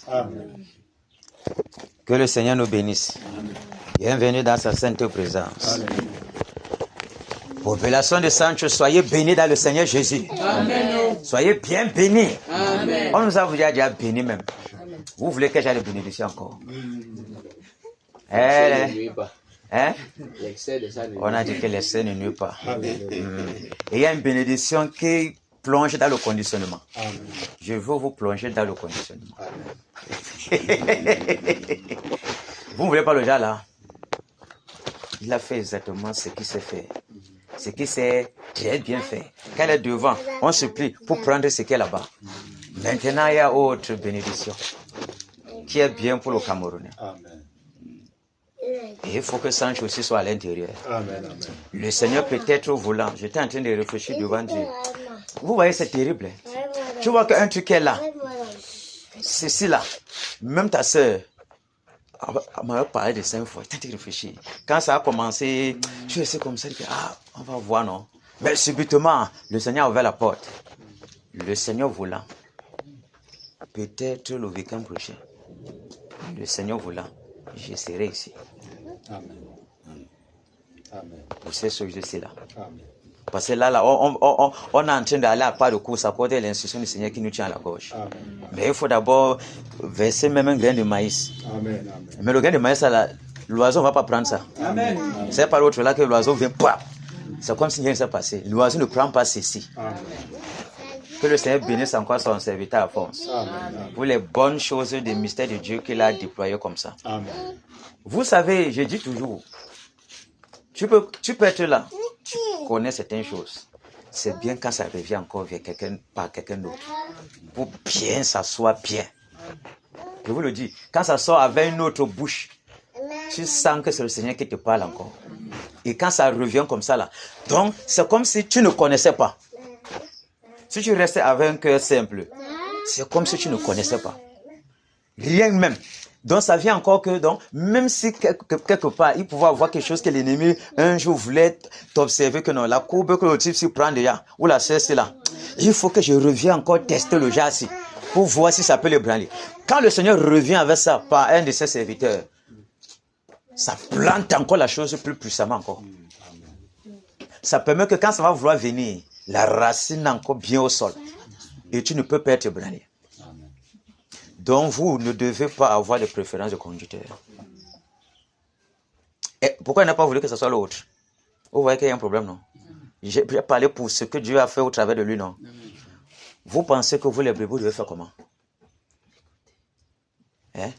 Amen. Que le Seigneur nous bénisse. Bienvenue dans sa sainte présence. Amen. Population de Sancho, soyez bénis dans le Seigneur Jésus. Amen. Soyez bien bénis. Amen. On nous a déjà bénis même. Vous voulez que j'aille bénédiction encore? On a dit que l'excès ne nuit pas. Et il y a une bénédiction qui plonge dans le conditionnement. Amen. Je veux vous plonger dans le conditionnement. Vous ne voulez pas le genre là? Il a fait exactement ce qu'il sait faire. Ce qu'il s'est très bien fait. Qu'elle est devant, on se plie pour prendre ce qui est là-bas. Maintenant, il y a autre bénédiction qui est bien pour le Camerounais. Amen. Et il faut que Sancho aussi soit à l'intérieur. Amen. Amen. Le Seigneur peut être voulant. J'étais en train de réfléchir devant Dieu. Vous voyez, c'est terrible. Tu vois qu'un truc est là. Ceci là. Même ta soeur m'a parlé de 5 fois. J'étais en train de réfléchir. Quand ça a commencé, je suis comme ça. On va voir, non? Mais subitement, le Seigneur a ouvert la porte. Le Seigneur voulant. Peut-être le week-end prochain. Le Seigneur voulant. Je serai ici. Amen. Amen. Vous savez ce que je sais là. Amen. Parce que là, on est en train d'aller à pas de course à côté de l'instruction du Seigneur qui nous tient à la gauche. Amen. Mais il faut d'abord verser même un grain de maïs. Amen. Amen. Mais le grain de maïs, là, l'oiseau ne va pas prendre ça. Amen. C'est par l'autre là que l'oiseau vient. C'est comme si rien ne s'est passé. L'oiseau ne prend pas ceci. Amen. Que le Seigneur bénisse encore son serviteur à force. Amen. Pour les bonnes choses des mystères de Dieu qu'il a déployés comme ça. Amen. Vous savez, je dis toujours, tu peux être là, tu connais certaines choses. C'est bien quand ça revient encore vers par quelqu'un d'autre. Pour bien s'asseoir bien. Je vous le dis, quand ça sort avec une autre bouche, tu sens que c'est le Seigneur qui te parle encore. Et quand ça revient comme ça là, donc c'est comme si tu ne connaissais pas. Si tu restais avec un cœur simple, c'est comme si tu ne connaissais pas. Rien même. Donc ça vient encore que, donc, même si quelque part, il pouvait avoir quelque chose que l'ennemi, un jour, voulait t'observer que non, la courbe que le type s'y prend déjà, ou la cesse là, il faut que je revienne encore tester le jassi, pour voir si ça peut le branler. Quand le Seigneur revient avec ça, par un de ses serviteurs, ça plante encore la chose plus puissamment encore. Ça permet que quand ça va vouloir venir, la racine est encore bien au sol, et tu ne peux pas être branlé. Donc, vous ne devez pas avoir de préférence de conducteur. Et pourquoi il n'a pas voulu que ce soit l'autre? Vous voyez qu'il y a un problème, non? J'ai parlé pour ce que Dieu a fait au travers de lui, non? Vous pensez que vous, les brebis, devez faire comment? Hein?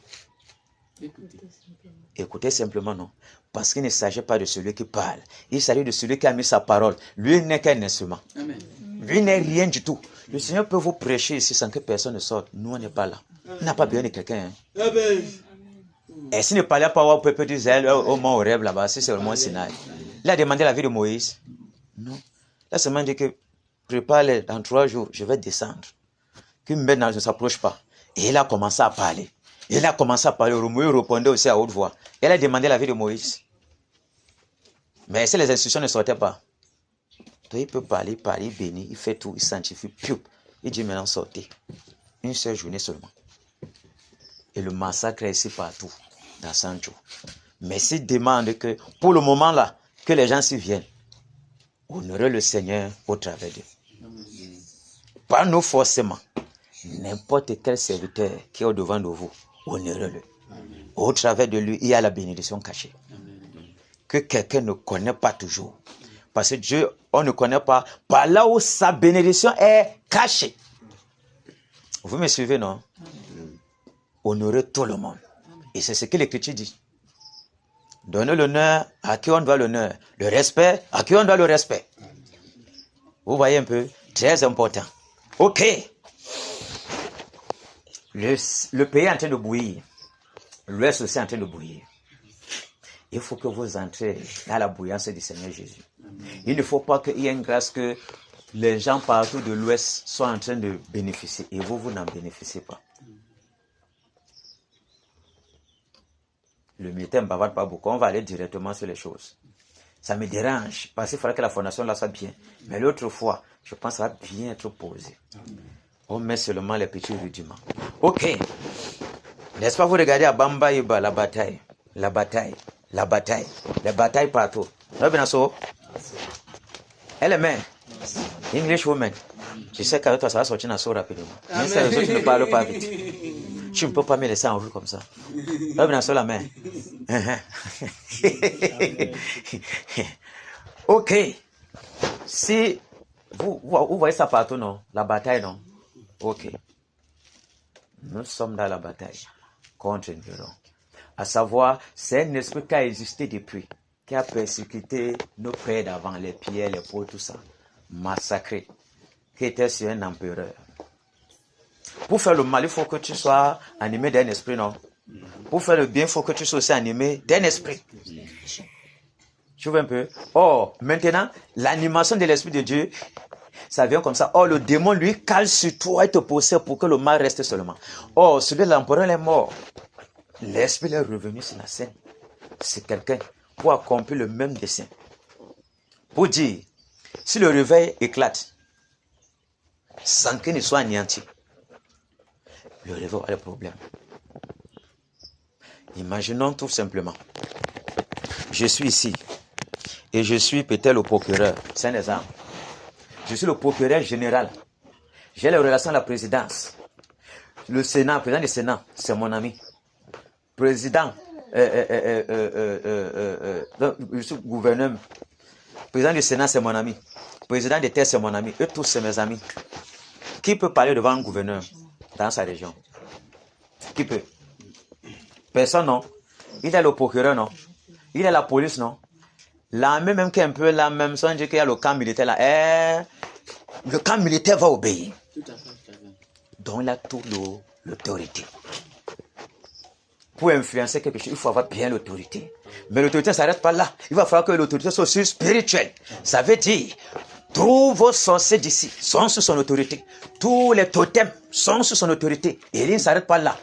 Écoutez simplement, non? Parce qu'il ne s'agit pas de celui qui parle. Il s'agit de celui qui a mis sa parole. Lui n'est qu'un instrument. Amen. Lui n'est rien du tout. Le Seigneur peut vous prêcher ici sans que personne ne sorte. Nous, on n'est pas là. Il n'a pas besoin de quelqu'un. Hein. Amen. Et s'il ne parlait pas au peuple d'Israël, au mont Horeb là-bas, si c'est le mont Sinaï, il a demandé la vie de Moïse. Non. Il a seulement dit que prépare-les dans 3 jours, je vais descendre. Que maintenant ne s'approche pas. Et il a commencé à parler. Il a commencé à parler. Moïse répondait aussi à haute voix. Il a demandé la vie de Moïse. Mais si les instructions ne sortaient pas, donc il peut parler, il bénit, il fait tout, il sanctifie. Il dit maintenant sortez. Une seule journée seulement. Et le massacre est ici partout, dans Sancho. Mais s'il demande que, pour le moment là, que les gens s'y viennent, honorez le Seigneur au travers d'eux. Pas nous forcément. N'importe quel serviteur qui est au devant de vous, honorez-le. Au travers de lui, il y a la bénédiction cachée. Que quelqu'un ne connaît pas toujours. Parce que Dieu, on ne connaît pas par là où sa bénédiction est cachée. Vous me suivez, non? Honorer tout le monde. Et c'est ce que l'Écriture dit. Donner l'honneur à qui on doit l'honneur. Le respect à qui on doit le respect. Vous voyez un peu? Très important. Ok. Le pays est en train de bouillir. L'Ouest aussi est en train de bouillir. Il faut que vous entrez dans la bouillance du Seigneur Jésus. Il ne faut pas qu'il y ait une grâce que les gens partout de l'Ouest soient en train de bénéficier. Et vous n'en bénéficiez pas. Le militaire ne bavarde pas beaucoup. On va aller directement sur les choses. Ça me dérange. Parce qu'il faudrait que la fondation là soit bien. Mais l'autre fois, je pense que ça va bien être posé. On met seulement les petits rudiments. Ok. N'est-ce pas, vous regardez à Bamba Iba, la bataille, la bataille, la bataille, les batailles partout. Elle est mère, English woman. Je sais qu'avec toi, ça va sortir dans so rapidement. Mais c'est les autres qui ne parlent pas vite. Tu ne peux pas me laisser en route comme ça. La main. Ok. Si vous voyez ça partout, non? La bataille, non? Ok. Nous sommes dans la bataille contre une violence. À savoir, c'est un esprit qui a existé depuis, qui a persécuté nos pères d'avant, les pierres, les pots, tout ça. Massacré. Qui était sur un empereur. Pour faire le mal, il faut que tu sois animé d'un esprit, non? Pour faire le bien, il faut que tu sois aussi animé d'un esprit. Tu vois un peu? Or, maintenant, l'animation de l'esprit de Dieu, ça vient comme ça. Or, le démon, lui, cale sur toi et te possède pour que le mal reste seulement. Or, celui de l'empereur est mort. L'esprit est revenu sur la scène. C'est quelqu'un pour accomplir le même dessein. Pour dire, si le réveil éclate, sans qu'il ne soit anéanti, le réveil a le problème. Imaginons tout simplement, je suis ici et je suis peut-être le procureur, c'est un exemple. Je suis le procureur général. J'ai les relations à la présidence. Le Sénat, le président du Sénat, c'est mon ami. Président, je suis gouverneur. Président du Sénat, c'est mon ami. Président des terres, c'est mon ami. Eux tous, c'est mes amis. Qui peut parler devant un gouverneur dans sa région? Qui peut? Personne, non. Il est le procureur, non. Il est la police, non. L'armée même qui est un peu la même, sans dire qu'il y a le camp militaire là. Le camp militaire va obéir. Donc il a toute l'autorité. Pour influencer quelque chose, il faut avoir bien l'autorité. Mais l'autorité ne s'arrête pas là. Il va falloir que l'autorité soit aussi spirituelle. Ça veut dire, tous vos sorciers d'ici sont sous son autorité. Tous les totems sont sous son autorité. Et il ne s'arrête pas là.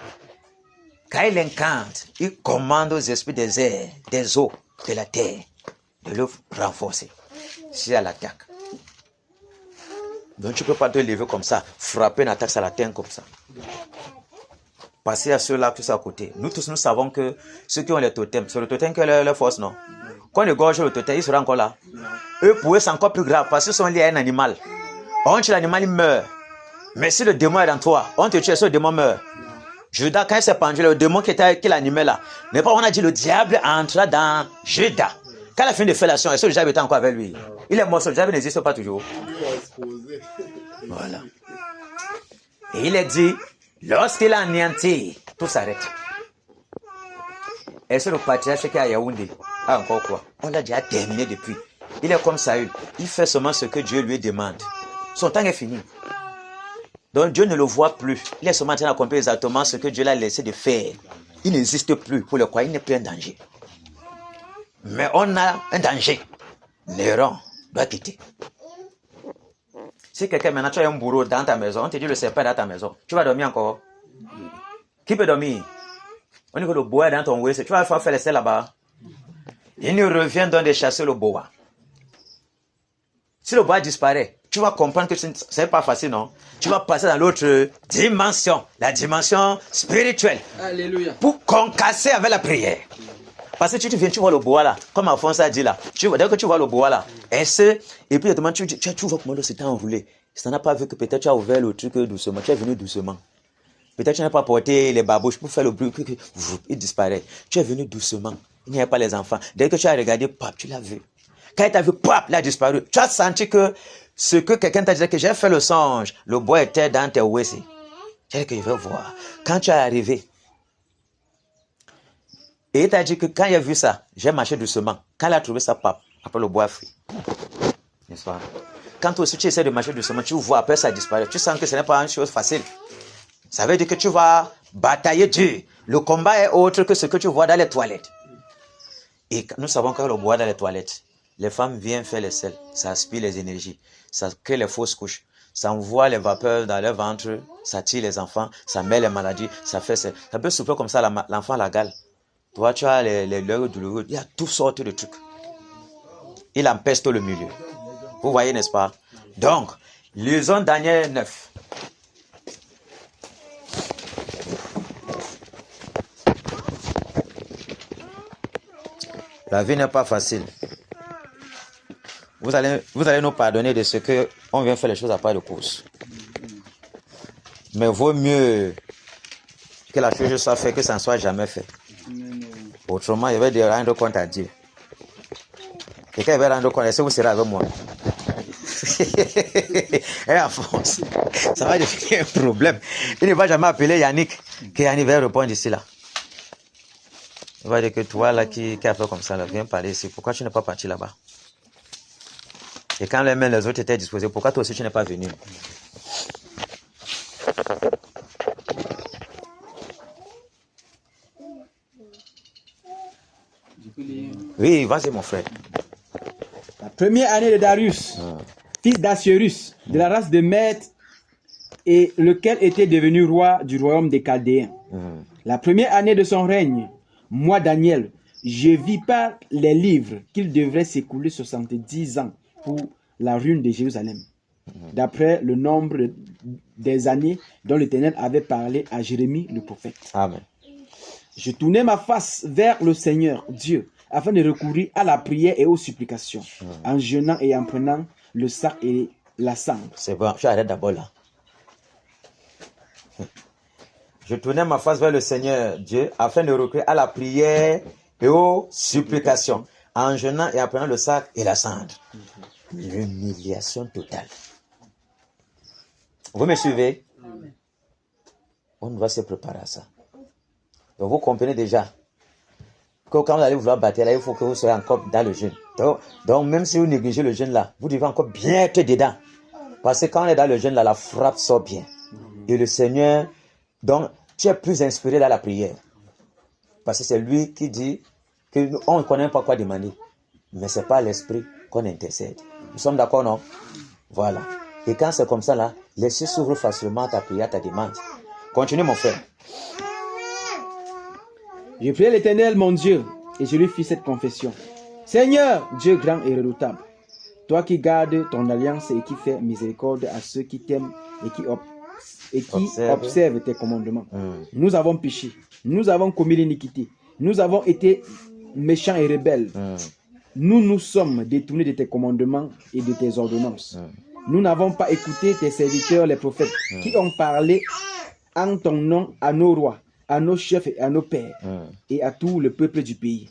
Quand il incante, il commande aux esprits des airs, des eaux, de la terre, de le renforcer. Si elle attaque. Donc tu ne peux pas te lever comme ça, frapper une attaque sur la terre comme ça. Passer à ceux-là qui sont à côté. Nous tous, nous savons que ceux qui ont les totems, c'est le totem qui a leur force, non? Quand ils gorgent le totem, ils seront encore là. Eux, pour eux, c'est encore plus grave parce qu'ils sont liés à un animal. On tue l'animal, il meurt. Mais si le démon est dans toi, on te tue, ce démon meurt. Judas, quand il s'est pendu, le démon qui l'animait là, mais pas on a dit le diable entra dans Judas. Quand il a fini de faire l'action, est-ce que le diable était encore avec lui? Il est mort, le diable n'existe pas toujours. Voilà. Et il est dit, lorsqu'il a anéanti, tout s'arrête. Est-ce que le patriarche qui est à Yaoundé a encore quoi? On l'a déjà terminé depuis. Il est comme Saül. Il fait seulement ce que Dieu lui demande. Son temps est fini. Donc Dieu ne le voit plus. Il est seulement en train d'accomplir exactement ce que Dieu l'a laissé de faire. Il n'existe plus. Pour le croire, il n'est plus un danger. Mais on a un danger. Néron doit quitter. Si quelqu'un maintenant, tu as un bourreau dans ta maison, on te dit le serpent dans ta maison, tu vas dormir encore? Qui peut dormir? On dit que le bois est dans ton ouest, tu vas faire laisser là-bas. Il nous revient donc de chasser le bois. Si le bois disparaît, tu vas comprendre que ce n'est pas facile, non? Tu vas passer dans l'autre dimension, la dimension spirituelle. Alléluia. Pour concasser avec la prière. Parce que tu viens, tu vois le bois là, comme Alphonse a dit là. Dès que tu vois le bois là, et puis il te demande, tu vois comment c'était enroulé. Si tu n'as pas vu que peut-être tu as ouvert le truc doucement, tu es venu doucement. Peut-être tu n'as pas porté les babouches pour faire le bruit, il disparaît. Tu es venu doucement. Il n'y a pas les enfants. Dès que tu as regardé, pap, tu l'as vu. Quand il t'a vu, pap, il a disparu. Tu as senti que ce que quelqu'un t'a dit, que j'ai fait le songe, le bois était dans tes ouest. Tu as dit que je vais voir. Quand tu es arrivé, et il t'a dit que quand il a vu ça, j'ai marché doucement. Quand il a trouvé ça, pap, après le bois frit. N'est-ce pas? Quand aussi tu essaies de marcher doucement, tu vois, après ça disparaît. Tu sens que ce n'est pas une chose facile. Ça veut dire que tu vas batailler dur. Le combat est autre que ce que tu vois dans les toilettes. Et nous savons que le bois dans les toilettes, les femmes viennent faire les sels. Ça aspire les énergies. Ça crée les fausses couches. Ça envoie les vapeurs dans leur ventre. Ça tire les enfants. Ça met les maladies. Ça fait ça. Ça peut souffler comme ça l'enfant la gale. Toi, tu as les lèvres douloureuses. Il y a toutes sortes de trucs. Il empeste le milieu. Vous voyez, n'est-ce pas? Donc, lisons Daniel 9. La vie n'est pas facile. Vous allez nous pardonner de ce que on vient faire les choses à pas de course. Mais vaut mieux que la chose soit faite que ça ne soit jamais fait. Autrement, il va dire rendre compte à Dieu. Et quand il va rendre compte, est-ce que vous serez avec moi? Et à force, ça va devenir un problème. Il ne va jamais appeler Yannick, que Yannick va répondre ici là. Il va dire que toi là qui a fait comme ça, là, viens parler ici. Pourquoi tu n'es pas parti là-bas? Et quand les autres étaient disposés, pourquoi toi aussi tu n'es pas venu? Oui, vas-y mon frère. La première année de Darius, fils d'Assuérus, de la race de Mède, et lequel était devenu roi du royaume des Chaldéens. La première année de son règne, moi Daniel, je vis par les livres qu'il devrait s'écouler 70 ans pour la ruine de Jérusalem, d'après le nombre des années dont l'Éternel avait parlé à Jérémie le prophète. Amen. Je tournai ma face vers le Seigneur Dieu afin de recourir à la prière et aux supplications, en jeûnant et en prenant le sac et la cendre. C'est bon, je arrête d'abord là. Je tournais ma face vers le Seigneur Dieu afin de recourir à la prière et aux supplications, en jeûnant et en prenant le sac et la cendre. L'humiliation totale. Vous me suivez? On va se préparer à ça. Donc vous comprenez déjà que quand vous allez vouloir bâtir là, il faut que vous soyez encore dans le jeûne. Donc même si vous négligez le jeûne là, vous devez encore bien être dedans. Parce que quand on est dans le jeûne là, la frappe sort bien. Et le Seigneur, donc tu es plus inspiré dans la prière. Parce que c'est lui qui dit qu'on ne connaît pas quoi demander. Mais ce n'est pas l'esprit qu'on intercède. Nous sommes d'accord, non? Voilà. Et quand c'est comme ça là, les cieux s'ouvrent facilement à ta prière, à ta demande. Continue mon frère. Je priai l'Éternel, mon Dieu, et je lui fis cette confession. Seigneur, Dieu grand et redoutable, toi qui gardes ton alliance et qui fais miséricorde à ceux qui t'aiment et qui observent tes commandements. Nous avons péché, nous avons commis l'iniquité, nous avons été méchants et rebelles. Nous nous sommes détournés de tes commandements et de tes ordonnances. Nous n'avons pas écouté tes serviteurs, les prophètes, qui ont parlé en ton nom à nos rois, à nos chefs et à nos pères, et à tout le peuple du pays.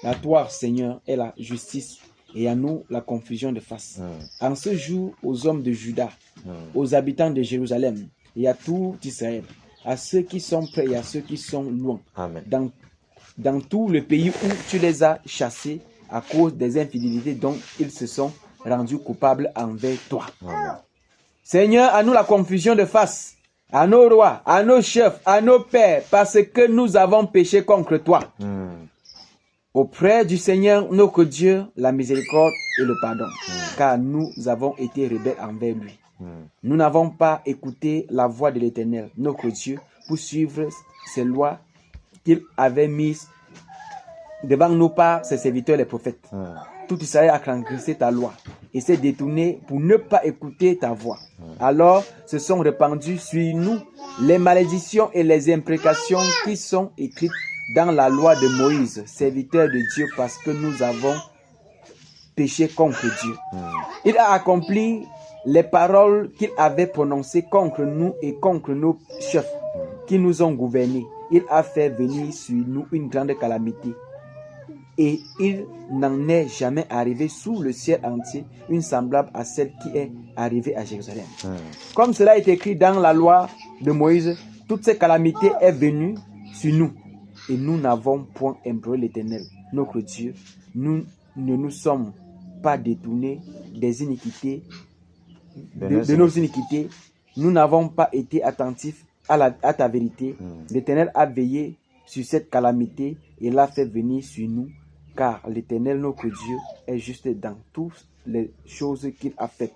À toi, Seigneur, est la justice, et à nous la confusion de face. En ce jour, aux hommes de Juda, aux habitants de Jérusalem, et à tout Israël, à ceux qui sont près et à ceux qui sont loin, dans tout le pays où tu les as chassés à cause des infidélités dont ils se sont rendus coupables envers toi. Seigneur, à nous la confusion de face, à nos rois, à nos chefs, à nos pères, parce que nous avons péché contre toi. Auprès du Seigneur, notre Dieu, la miséricorde et le pardon, car nous avons été rebelles envers lui. Nous n'avons pas écouté la voix de l'Éternel, notre Dieu, pour suivre ses lois qu'il avait mises devant nous par ses serviteurs les prophètes. Tout Israël a transgressé ta loi et s'est détourné pour ne pas écouter ta voix. Alors se sont répandues sur nous les malédictions et les imprécations qui sont écrites dans la loi de Moïse, serviteur de Dieu, parce que nous avons péché contre Dieu. Il a accompli les paroles qu'il avait prononcées contre nous et contre nos chefs qui nous ont gouvernés. Il a fait venir sur nous une grande calamité. Et il n'en est jamais arrivé sous le ciel entier une semblable à celle qui est arrivée à Jérusalem. Comme cela est écrit dans la loi de Moïse, toutes ces calamités sont venues sur nous. Et nous n'avons point imploré l'Éternel, notre Dieu. Nous ne nous sommes pas détournés des iniquités, de nos iniquités. Nous n'avons pas été attentifs à ta vérité. L'Éternel a veillé sur cette calamité et l'a fait venir sur nous. Car l'Éternel, notre Dieu, est juste dans toutes les choses qu'il a faites.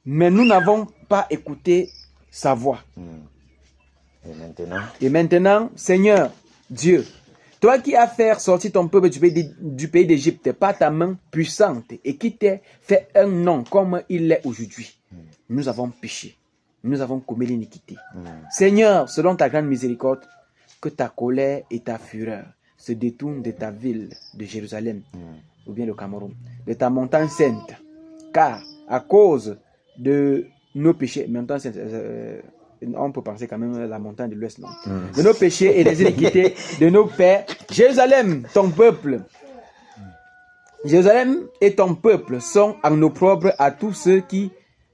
Mais nous n'avons pas écouté sa voix. Et maintenant, Seigneur Dieu, toi qui as fait sortir ton peuple du pays d'Égypte par ta main puissante et qui t'a fait un nom comme il est aujourd'hui, nous avons péché. Nous avons commis l'iniquité. Seigneur, selon ta grande miséricorde, que ta colère et ta fureur se détournent de ta ville, de Jérusalem, ou bien le Cameroun, de ta montagne sainte, car à cause de nos péchés, montagne sainte, on peut penser quand même à la montagne de l'Ouest, non? De nos péchés et des iniquités de nos pères, Jérusalem, ton peuple, Jérusalem et ton peuple sont en opprobre à tous ceux qui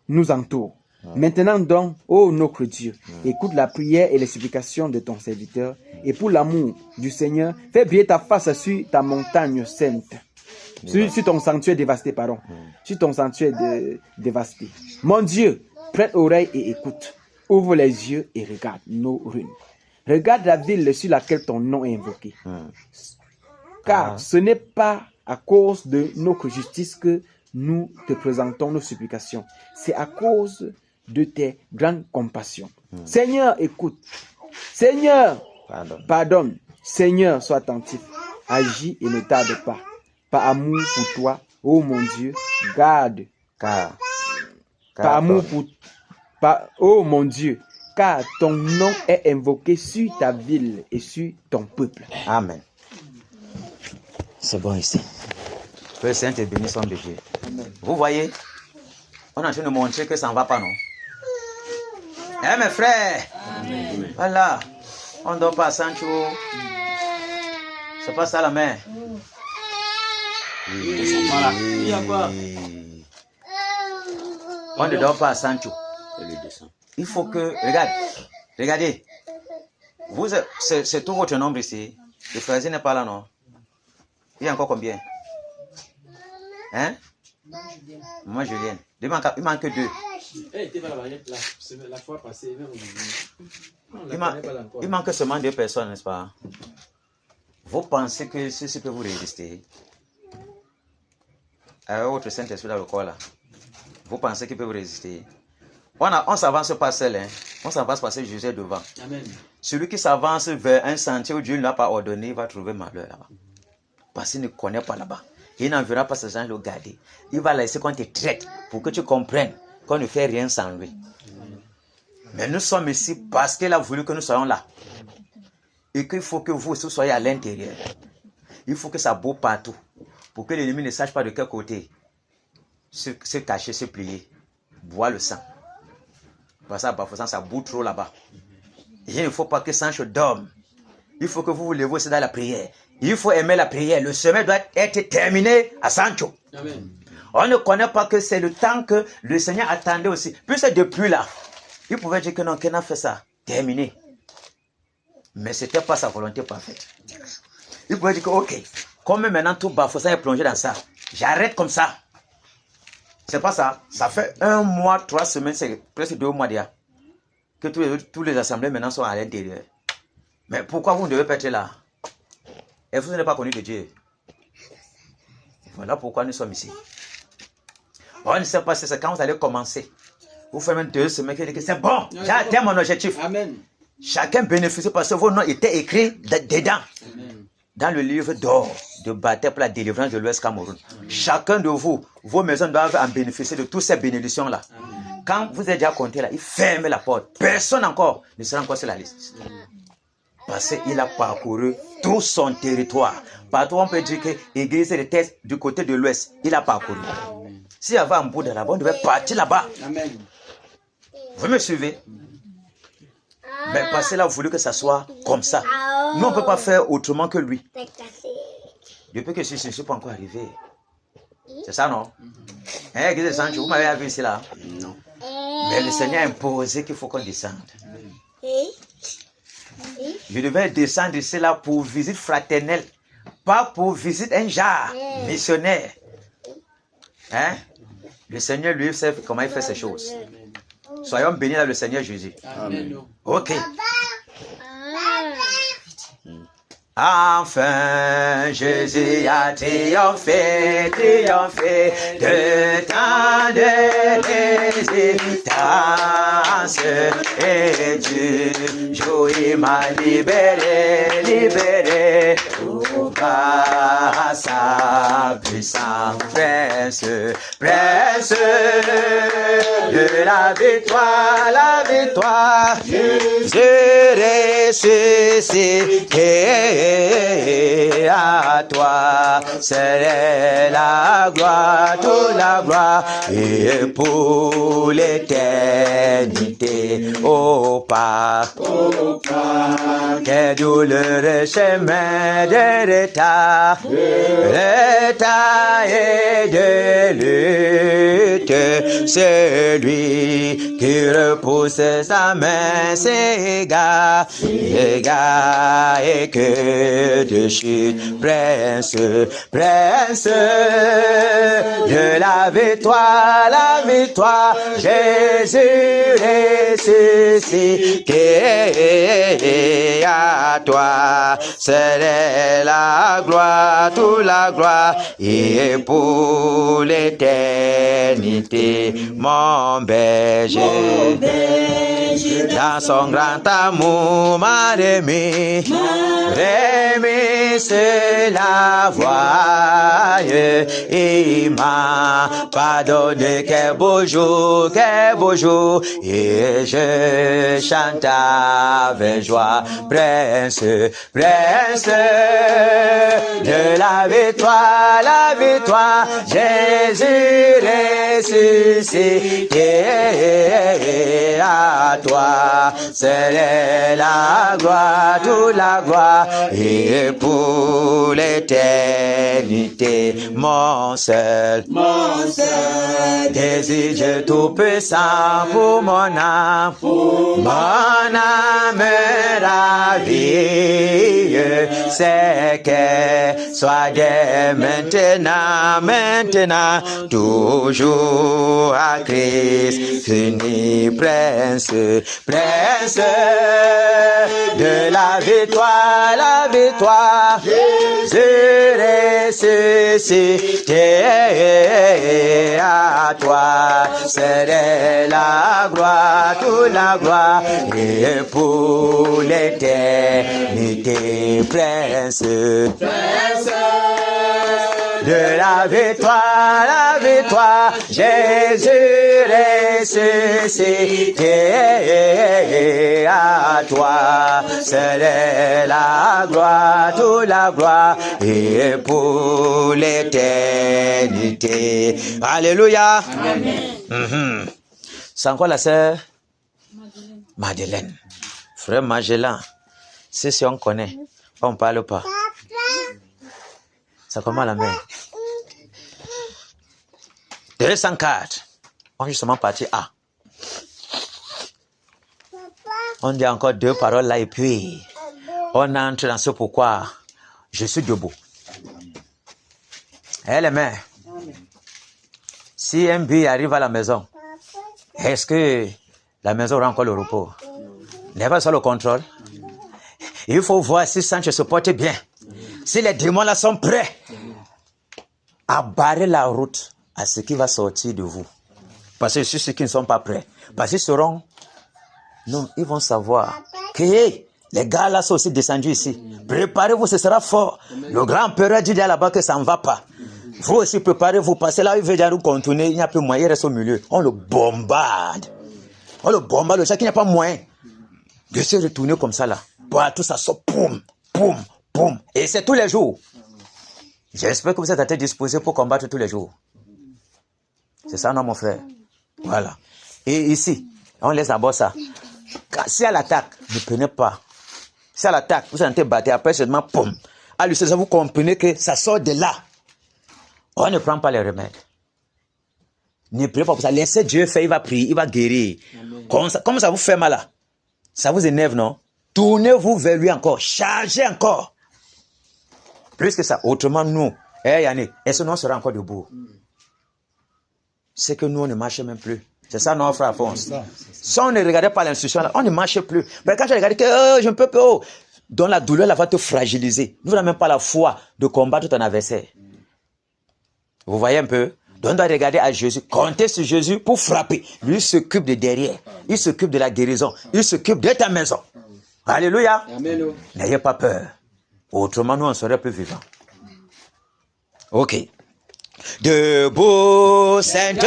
nous entourent. Maintenant donc, ô notre Dieu, écoute la prière et les supplications de ton serviteur, et pour l'amour du Seigneur, fais briller ta face sur ta montagne sainte, sur ton sanctuaire dévasté, pardon, sur ton sanctuaire dévasté. Mon Dieu, prête oreille et écoute, ouvre les yeux et regarde nos ruines. Regarde la ville sur laquelle ton nom est invoqué, car ce n'est pas à cause de notre justice que nous te présentons nos supplications, c'est à cause de tes grandes compassions. Seigneur, écoute. Seigneur, pardonne. Seigneur, sois attentif. Agis et ne tarde pas. Par amour pour toi, ô mon Dieu, garde. Ô mon Dieu, car ton nom est invoqué sur ta ville et sur ton peuple. Amen. C'est bon ici. Que le Saint te bénisse son Dieu. Vous voyez, on est en train de montrer que ça ne va pas, non? Eh mes frères, voilà, on ne dort pas à Sancho. C'est pas ça la main. Voilà. Il y a quoi? On ne dort pas à Sancho. Il faut que, regardez, vous, c'est tout votre nombre ici. Le frère n'est pas là, non? Il y a encore combien? Hein? Moi, Julien. Il manque 2. La fois passée, il manque seulement 2 personnes, n'est-ce pas? Vous pensez que ceci peut vous résister? Votre Saint-Esprit dans le corps là. Vous pensez qu'il peut vous résister? On s'avance pas seul, hein? On s'avance parce que Jésus est devant. Amen. Celui qui s'avance vers un sentier où Dieu ne l'a pas ordonné va trouver malheur là-bas. Parce qu'il ne connaît pas là-bas. Il n'enverra pas ces gens le garder. Il va laisser qu'on te traite pour que tu comprennes qu'on ne fait rien sans lui. Mais nous sommes ici parce qu'il a voulu que nous soyons là. Et qu'il faut que vous aussi soyez à l'intérieur. Il faut que ça bouge partout. Pour que l'ennemi ne sache pas de quel côté se cacher, se plier. Boire le sang. Parce que ça bouge trop là-bas. Et il ne faut pas que Sancho dorme. Il faut que vous vous levez aussi dans la prière. Il faut aimer la prière. Le sommet doit être terminé à Sancho. Amen. On ne connaît pas que c'est le temps que le Seigneur attendait aussi. Puis c'est depuis là. Il pouvait dire que non, qu'il a fait ça. Terminé. Mais ce n'était pas sa volonté parfaite. Il pouvait dire que ok, comme maintenant tout Bafoussam est plongé dans ça, j'arrête comme ça. C'est pas ça. Ça fait 1 mois, 3 semaines, c'est presque 2 mois déjà. Que tous les assemblées maintenant sont à l'intérieur. Mais pourquoi vous ne devez pas être là? Et vous n'avez pas connu de Dieu. Voilà pourquoi nous sommes ici. On ne sait pas si c'est quand vous allez commencer. Vous faites même 2 semaines que c'est bon, j'ai atteint mon objectif. Amen. Chacun bénéficie parce que vos noms étaient écrits dedans. Amen. Dans le livre d'or de bataille pour la délivrance de l'Ouest Cameroun. Amen. Chacun de vous, vos maisons doivent en bénéficier de toutes ces bénédictions-là. Quand vous êtes déjà compté là, il ferme la porte. Personne encore ne sera encore sur la liste. Amen. Parce qu'il a parcouru tout son territoire. Partout on peut dire que l'église de Thèse du côté de l'ouest, il a parcouru. S'il y avait un bout de là-bas, on devait partir là-bas. Amen. Vous me suivez? Mais parce qu'il a voulu que ça soit comme ça. Nous, on ne peut pas faire autrement que lui. Depuis que je ne suis pas encore arrivé. C'est ça, non? Hein, l'église de Sancho, vous m'avez vu ici là? Non. Mais le Seigneur a imposé qu'il faut qu'on descende. Je devais descendre ici là pour visite fraternelle, pas pour visite un genre missionnaire. Hein? Le Seigneur lui sait comment il fait ces choses. Soyons bénis dans le Seigneur Jésus. Amen. Ok. Enfin, Jésus a triomphé, triomphé de tant de résistance. Et Dieu, il m'a libéré, libéré, par sa puissance, presse, presse de la victoire, la victoire. Jésus ressuscité. à toi, c'est la gloire, toute la gloire, et pour l'éternité, au Père. Quel douloureux chemin de retard et de lutte, celui qui repousse sa main s'égare, et que de chute, prince de la victoire, Jésus ressuscité, à toi, c'est la gloire, toute la gloire, et pour l'éternité, mon berger, dans son grand amour m'a remis c'est la voie, il m'a pardonné, quel beau jour, et je chante avec joie, prince de la victoire, Jésus ressuscité, à toi, c'est la gloire, toute la gloire, et pour l'éternité, mon seul désir tout puissant pour mon âme ravie, c'est qu'elle soit dès maintenant, toujours à Christ, fini prince de la victoire, Jésus ressuscité, à toi, c'est la gloire, toute la gloire, et pour l'éternité, prince de la victoire, Jésus ressuscité, à toi, c'est la gloire, toute la gloire, et pour l'éternité. Alléluia. Amen. C'est encore la sœur Madeleine. Frère Magellan. Si on connaît, on ne parle pas. Ça commence la main. 204. On est justement parti A. On dit encore deux paroles là et puis on entre dans ce pourquoi je suis debout. Et les mains. Si un but arrive à la maison, est-ce que la maison aura encore le repos? N'est pas sur le contrôle. Il faut voir si Sanchez se porte bien. Si les démons là sont prêts à barrer la route à ce qui va sortir de vous. Parce que ceux qui ne sont pas prêts. Parce qu'ils seront... Non, ils vont savoir que les gars là sont aussi descendus ici. Préparez-vous, ce sera fort. Le grand empereur dit là-bas que ça ne va pas. Vous aussi préparez-vous, parce que là, il veut déjà nous contourner, il n'y a plus moyen, il reste au milieu. On le bombarde. Le chat, il n'y a pas moyen de se retourner comme ça là. Tout ça sort, poum, poum, poum. Et c'est tous les jours. J'espère que vous êtes à tête disposé pour combattre tous les jours. C'est ça, non, mon frère? Voilà. Et ici, on laisse d'abord ça. Si elle attaque, ne prenez pas. Si elle attaque, vous sentez battre, après seulement, poum. À lui, ça, vous comprenez que ça sort de là. On ne prend pas les remèdes. Ne priez pas pour ça. Laissez Dieu faire, il va prier, il va guérir. Comme ça vous fait mal là. Ça vous énerve, non? Tournez-vous vers lui encore. Chargez encore. Plus que ça. Autrement, nous, Yannick, est-ce que nous on sera encore debout? C'est que nous, on ne marche même plus. C'est ça, non, frère Alphonse? Si on ne regardait pas l'instruction, là, on ne marche plus. Mais quand tu regardes que je ne peux pas, donc la douleur, là, va te fragiliser. Nous n'avons même pas la foi de combattre ton adversaire. Vous voyez un peu? Donc on doit regarder à Jésus, compter sur Jésus pour frapper. Lui, il s'occupe de derrière. Il s'occupe de la guérison. Il s'occupe de ta maison. Alléluia. Amen. N'ayez pas peur. Autrement, nous, on serait plus vivants. Ok. Debout, sainte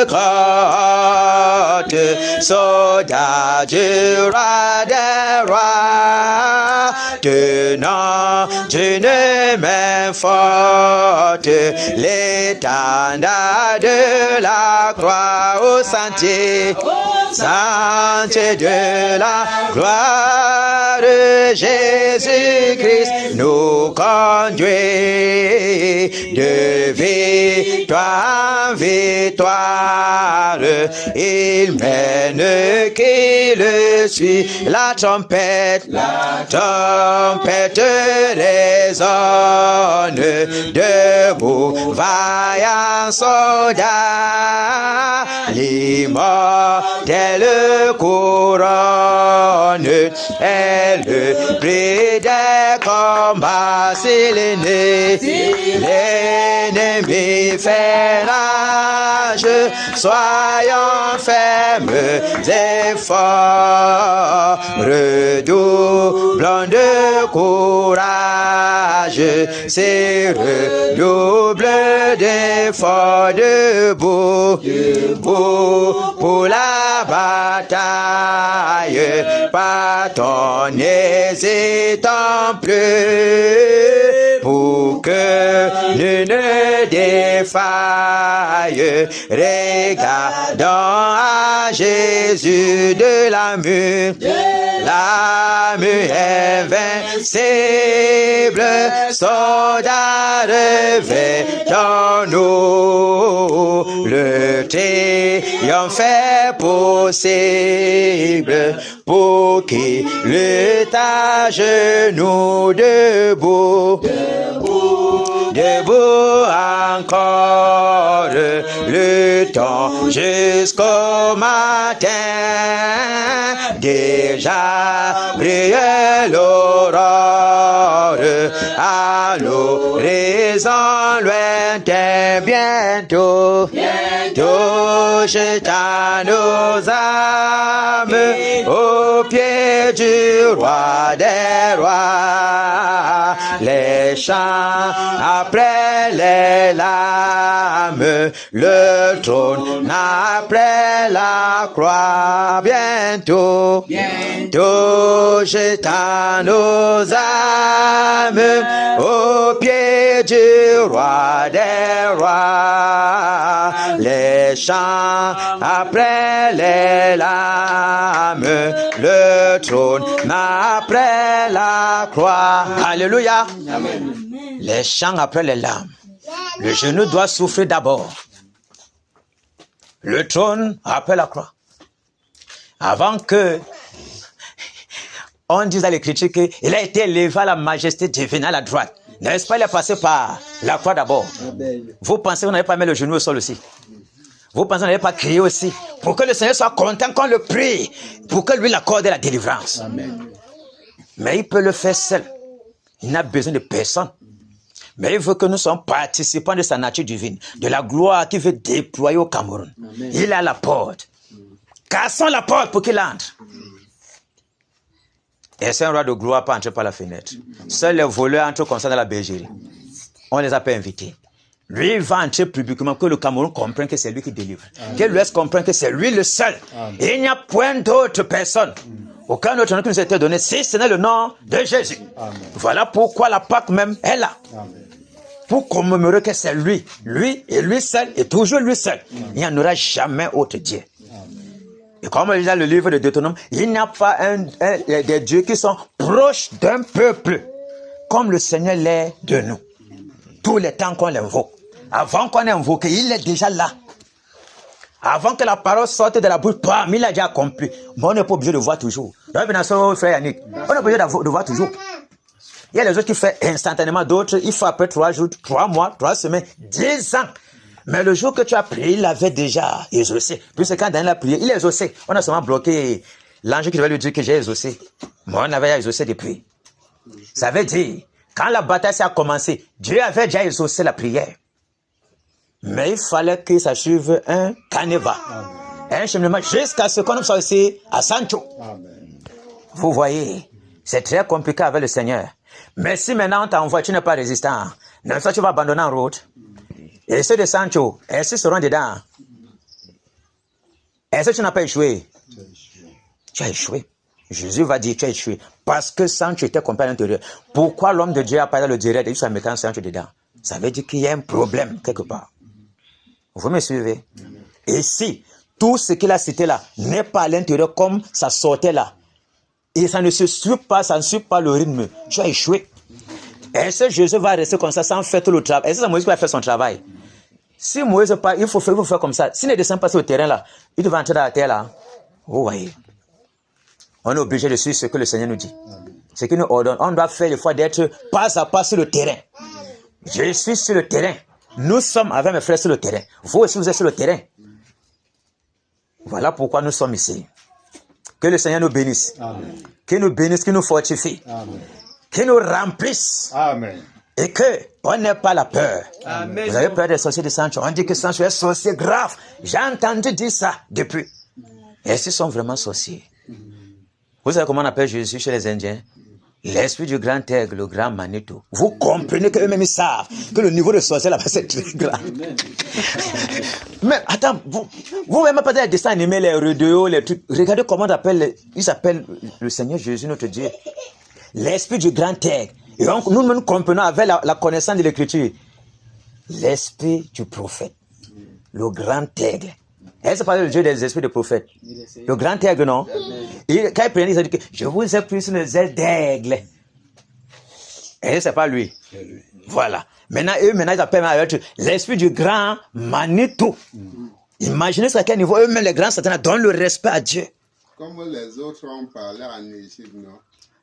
grotte, soldat du roi des rois, tenant d'une main forte l'étendard de la croix au sentier de la gloire. Jésus-Christ nous conduit de victoire en victoire. Il mène qui le suit. La trompette résonne. Debout, vaillant soldat, l'immortelle couronne est le prix des combats. C'est l'ennemi fait rage, soyons fermes et forts, redoublons de courage, c'est redouble d'efforts, debout pour la bataille, partons n'hésitant plus, pour que nul ne défaille. Regardons à Jésus de la mue invincible, soldat revêtons-nous, le triomphe est possible pour qui lutte à genoux, debout encore, luttons jusqu'au matin. Déjà brille l'aurore à l'horizon lointain, bientôt jetant nos âmes au pied du roi des rois. Les chants après les larmes, le trône après la croix, bientôt jetant nos âmes au pied du roi des rois. Les chants après les larmes, le trône après la croix. Alléluia. Amen. Les chants après les larmes. Le genou doit souffrir d'abord. Le trône après la croix. Avant que on dise à l'Écriture qu'il a été élevé à la majesté divine à la droite. N'est-ce pas, il est passé par la croix d'abord. Vous pensez que vous n'avez pas mis le genou au sol aussi? Vous pensez que vous n'avez pas crié aussi? Pour que le Seigneur soit content qu'on le prie, pour que lui l'accorde la délivrance. Amen. Mais il peut le faire seul. Il n'a besoin de personne. Mais il veut que nous soyons participants de sa nature divine, de la gloire qu'il veut déployer au Cameroun. Amen. Il est à la porte. Cassons la porte pour qu'il entre. Et c'est un roi de gloire pas entrer par la fenêtre. Seuls les voleurs entrent comme ça dans la bergerie. On ne les a pas invités. Lui, il va entrer publiquement, que le Cameroun comprenne que c'est lui qui délivre. Que l'Ouest comprenne que c'est lui le seul. Et il n'y a point d'autre personne. Aucun autre nom qui nous a été donné, si ce n'est le nom de Jésus. Amen. Voilà pourquoi la Pâque même est là. Amen. Pour commémorer que c'est lui. Lui et lui seul, et toujours lui seul. Amen. Il n'y en aura jamais autre Dieu. Amen. Et comme on dit dans le livre de Deutéronome, il n'y a pas des dieux qui sont proches d'un peuple, comme le Seigneur l'est de nous. Tous les temps qu'on l'invoque. Avant qu'on ait invoqué, il est déjà là. Avant que la parole sorte de la bouche, il a déjà accompli. Mais on n'est pas obligé de voir toujours. Frère Yannick, on n'est pas obligé de voir toujours. Il y a les autres qui font instantanément, d'autres, il faut après 3 jours, 3 mois, 3 semaines, 10 ans. Mais le jour que tu as prié, il avait déjà exaucé. Puisque quand Daniel a prié, il a exaucé. On a seulement bloqué l'ange qui devait lui dire que j'ai exaucé. Mais on avait exaucé depuis. Ça veut dire, quand la bataille s'est commencée, Dieu avait déjà exaucé la prière. Mais il fallait que ça suive un canevas, un cheminement jusqu'à ce qu'on soit aussi à Sancho. Amen. Vous voyez, c'est très compliqué avec le Seigneur. Mais si maintenant on t'envoie, tu n'es pas résistant, non, ça tu vas abandonner en route. Et ceux de Sancho, est-ce qu'ils seront dedans? Est-ce que tu n'as pas échoué? Tu as échoué. Jésus va dire tu as échoué. Parce que Sancho était complet à l'intérieur. Pourquoi l'homme de Dieu a parlé le direct et il s'est mis en Sancho dedans? Ça veut dire qu'il y a un problème quelque part. Vous me suivez? Et si tout ce qu'il a cité là n'est pas à l'intérieur comme ça sortait là, et ça ne se suit pas, ça ne suit pas le rythme, tu as échoué. Est-ce que Jésus va rester comme ça sans faire tout le travail? Est-ce que c'est Moïse qui va faire son travail? Si Moïse part, il faut faire comme ça. S'il ne descend pas sur le terrain là, il doit entrer dans la terre là. Vous voyez. On est obligé de suivre ce que le Seigneur nous dit. Ce qu'il nous ordonne. On doit faire l'effort d'être pas à pas sur le terrain. Je suis sur le terrain. Nous sommes avec mes frères sur le terrain. Vous aussi, vous êtes sur le terrain. Voilà pourquoi nous sommes ici. Que le Seigneur nous bénisse. Amen. Qu'il nous bénisse, qu'il nous fortifie. Amen. Qu'il nous remplisse. Amen. Et qu'on n'ait pas la peur. Amen. Vous avez peur des sorciers de Sancho? On dit que Sancho est sorcier grave. J'ai entendu dire ça depuis. Est-ce qu'ils sont vraiment sorciers? Vous savez comment on appelle Jésus chez les Indiens? L'esprit du grand aigle, le grand Manitou. Vous comprenez qu'eux-mêmes ils savent que le niveau de sorcier là-bas c'est très grave. Mais attends, vous même pas des dessins animés, les rodéos, les trucs. Regardez comment on appelle, il s'appelle le Seigneur Jésus, notre Dieu. L'esprit du grand aigle. Et nous comprenons avec la connaissance de l'écriture. L'esprit du prophète. Le grand aigle. Est-ce pas le Dieu des esprits de prophètes? Le grand aigle, non? Et quand il prenait, il a dit que je vous ai pris sur les ailes d'aigle. Et c'est pas lui. Voilà. Maintenant, ils appellent l'esprit du grand Manitou. Imaginez à quel niveau eux-mêmes, les grands satans, donnent le respect à Dieu. Comme les autres ont parlé en Égypte, non?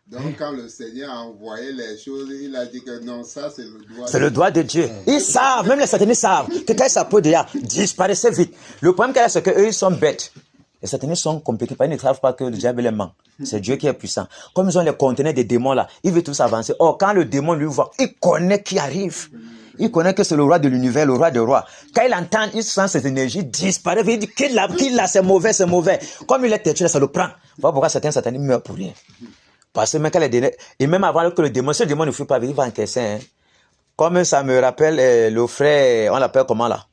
Donc, quand le Seigneur a envoyé les choses, il a dit que non, ça c'est le doigt. C'est le doigt de Dieu. Ils savent, même les satanistes savent, que quand ça peut déjà disparaître vite. Le problème qu'il y a, c'est qu'eux, ils sont bêtes. Les satanistes sont compliqués, parce qu'ils ne savent pas que le diable les ment. C'est Dieu qui est puissant. Comme ils ont les conteneurs des démons là, ils veulent tous avancer. Or, quand le démon lui voit, il connaît qui arrive. Il connaît que c'est le roi de l'univers, le roi des rois. Quand il entend, il sent cette énergie disparaître. Il dit qu'il l'a, c'est mauvais, c'est mauvais. Comme il est têtu, ça le prend. Voilà pourquoi certains satanistes meurent pour rien. Parce que même quand et même avant que le démon, ce démon ne fuit pas, il va encaisser. Hein. Comme ça me rappelle le frère, on l'appelle comment là?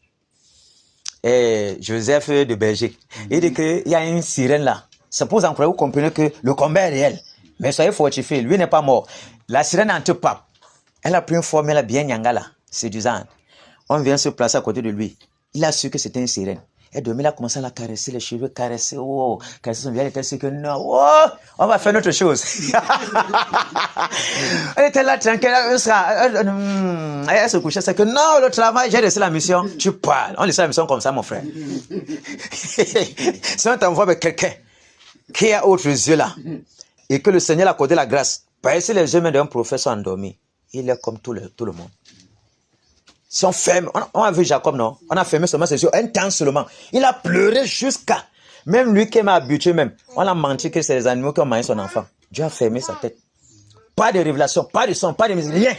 Joseph de Belgique. Il dit qu'il y a une sirène là. C'est pour vous comprenez que le combat est réel. Mais soyez fortifiés, lui n'est pas mort. La sirène en tout pape. Elle a pris une forme, elle a bien nyanga là, séduisante. On vient se placer à côté de lui. Il a su que c'était une sirène. Et demain, il a commencé à la caresser, les cheveux, caresser, oh, caresser son visage, il était sûr que non, oh, on va faire notre chose. Elle était là, tranquille, elle se couchait, c'est que non, le travail, j'ai laissé la mission, tu parles. On laisse la mission comme ça, mon frère. Si on t'envoie avec quelqu'un qui a autre yeux là, et que le Seigneur a accordé la grâce, parce que les yeux d'un prophète sont endormis, il est comme tout le monde. Si on ferme, on a vu Jacob, non? On a fermé seulement ses yeux, un temps seulement. Il a pleuré jusqu'à, même lui qui m'a habitué même, on a menti que c'est les animaux qui ont mangé son enfant. Dieu a fermé sa tête. Pas de révélation, pas de son, pas de musique, rien.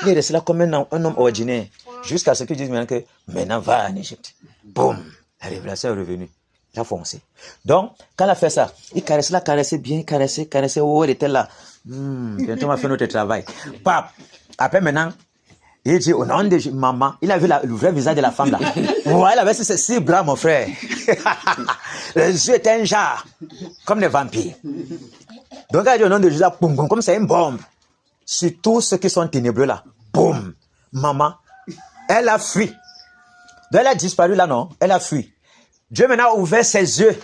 Il est resté là comme un homme ordinaire. Jusqu'à ce qu'il dise maintenant que, maintenant va en Égypte. Boum, la révélation est revenue. Il a foncé. Donc, quand il a fait ça, il caressait bien, caressait, oh, il était là. Bientôt on va faire notre travail. Pape, après maintenant, il dit au nom de maman, il a vu le vrai visage de la femme là. Ouais, il avait ses 6 bras, mon frère. Les yeux étaient un jar, comme des vampires. Donc, il a dit au nom de Jésus, boum, boum, comme c'est une bombe. Sur tous ceux qui sont ténébreux là, boum, maman, elle a fui. Donc, elle a disparu là, non? Elle a fui. Dieu maintenant a ouvert ses yeux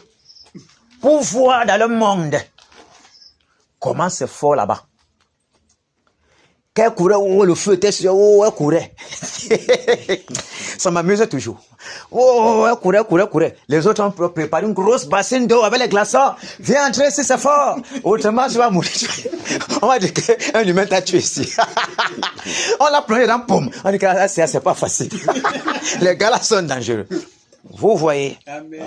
pour voir dans le monde comment c'est fort là-bas. Qu'elle courait, oh, le feu était sur, oh, elle courait. Ça m'amuse toujours. Oh, elle courait. Les autres ont préparé une grosse bassine d'eau avec les glaçons. Viens entrer si c'est fort. Autrement, tu vas mourir. On va dire qu'un humain t'a tué ici. On l'a plongé dans pomme. On dit que c'est pas facile. Les gars là sont dangereux. Vous voyez. Amen.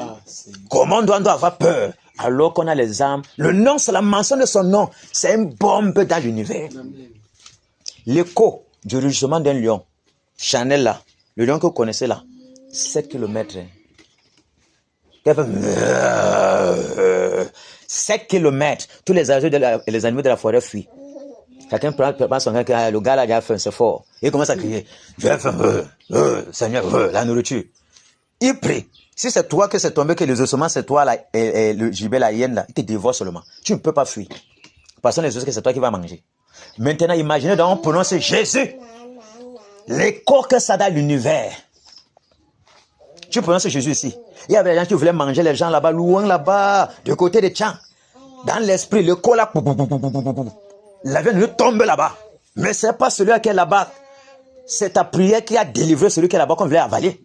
Comment on doit avoir peur alors qu'on a les armes. Le nom, c'est la mention de son nom. C'est une bombe dans l'univers. L'écho du rugissement d'un lion, Chanel là, le lion que vous connaissez là, 7 km. 7 km. Tous les animaux de la forêt fuient. Chacun prend son gars, le gars là, il a faim, c'est fort. Il commence à crier, j'ai faim, Seigneur, la nourriture. Il prie. Si c'est toi que c'est tombé, que les ossements, c'est toi là, et le gibet, la hyène là, il te dévore seulement. Tu ne peux pas fuir. Parce que les ossements, c'est toi qui vas manger. Maintenant, imaginez donc, on prononce Jésus. L'écho que ça donne l'univers. Tu prononces Jésus ici. Il y avait des gens qui voulaient manger les gens là-bas, loin là-bas, du côté des champs. Dans l'esprit, le col là, la veine tombe là-bas. Mais ce n'est pas celui qui est là-bas. C'est ta prière qui a délivré celui qui est là-bas qu'on voulait avaler.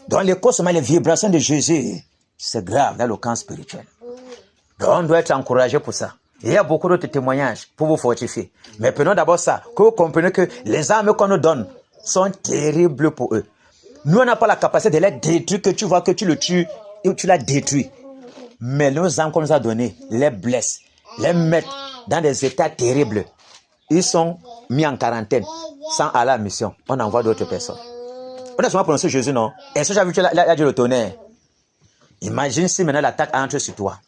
Donc l'écho, seulement les vibrations de Jésus, c'est grave dans le camp spirituel. Donc on doit être encouragé pour ça. Il y a beaucoup d'autres témoignages pour vous fortifier. Mais prenons d'abord ça, que vous compreniez que les armes qu'on nous donne sont terribles pour eux. Nous, on n'a pas la capacité de les détruire, que tu vois que tu le tues et tu l'as détruit. Mais nos armes qu'on nous a données les blessent, les mettent dans des états terribles. Ils sont mis en quarantaine, sans aller à la mission. On envoie d'autres personnes. On a souvent prononcé Jésus, non? Est-ce que j'ai vu que là, Dieu le tonnerre? Imagine si maintenant l'attaque entre sur toi.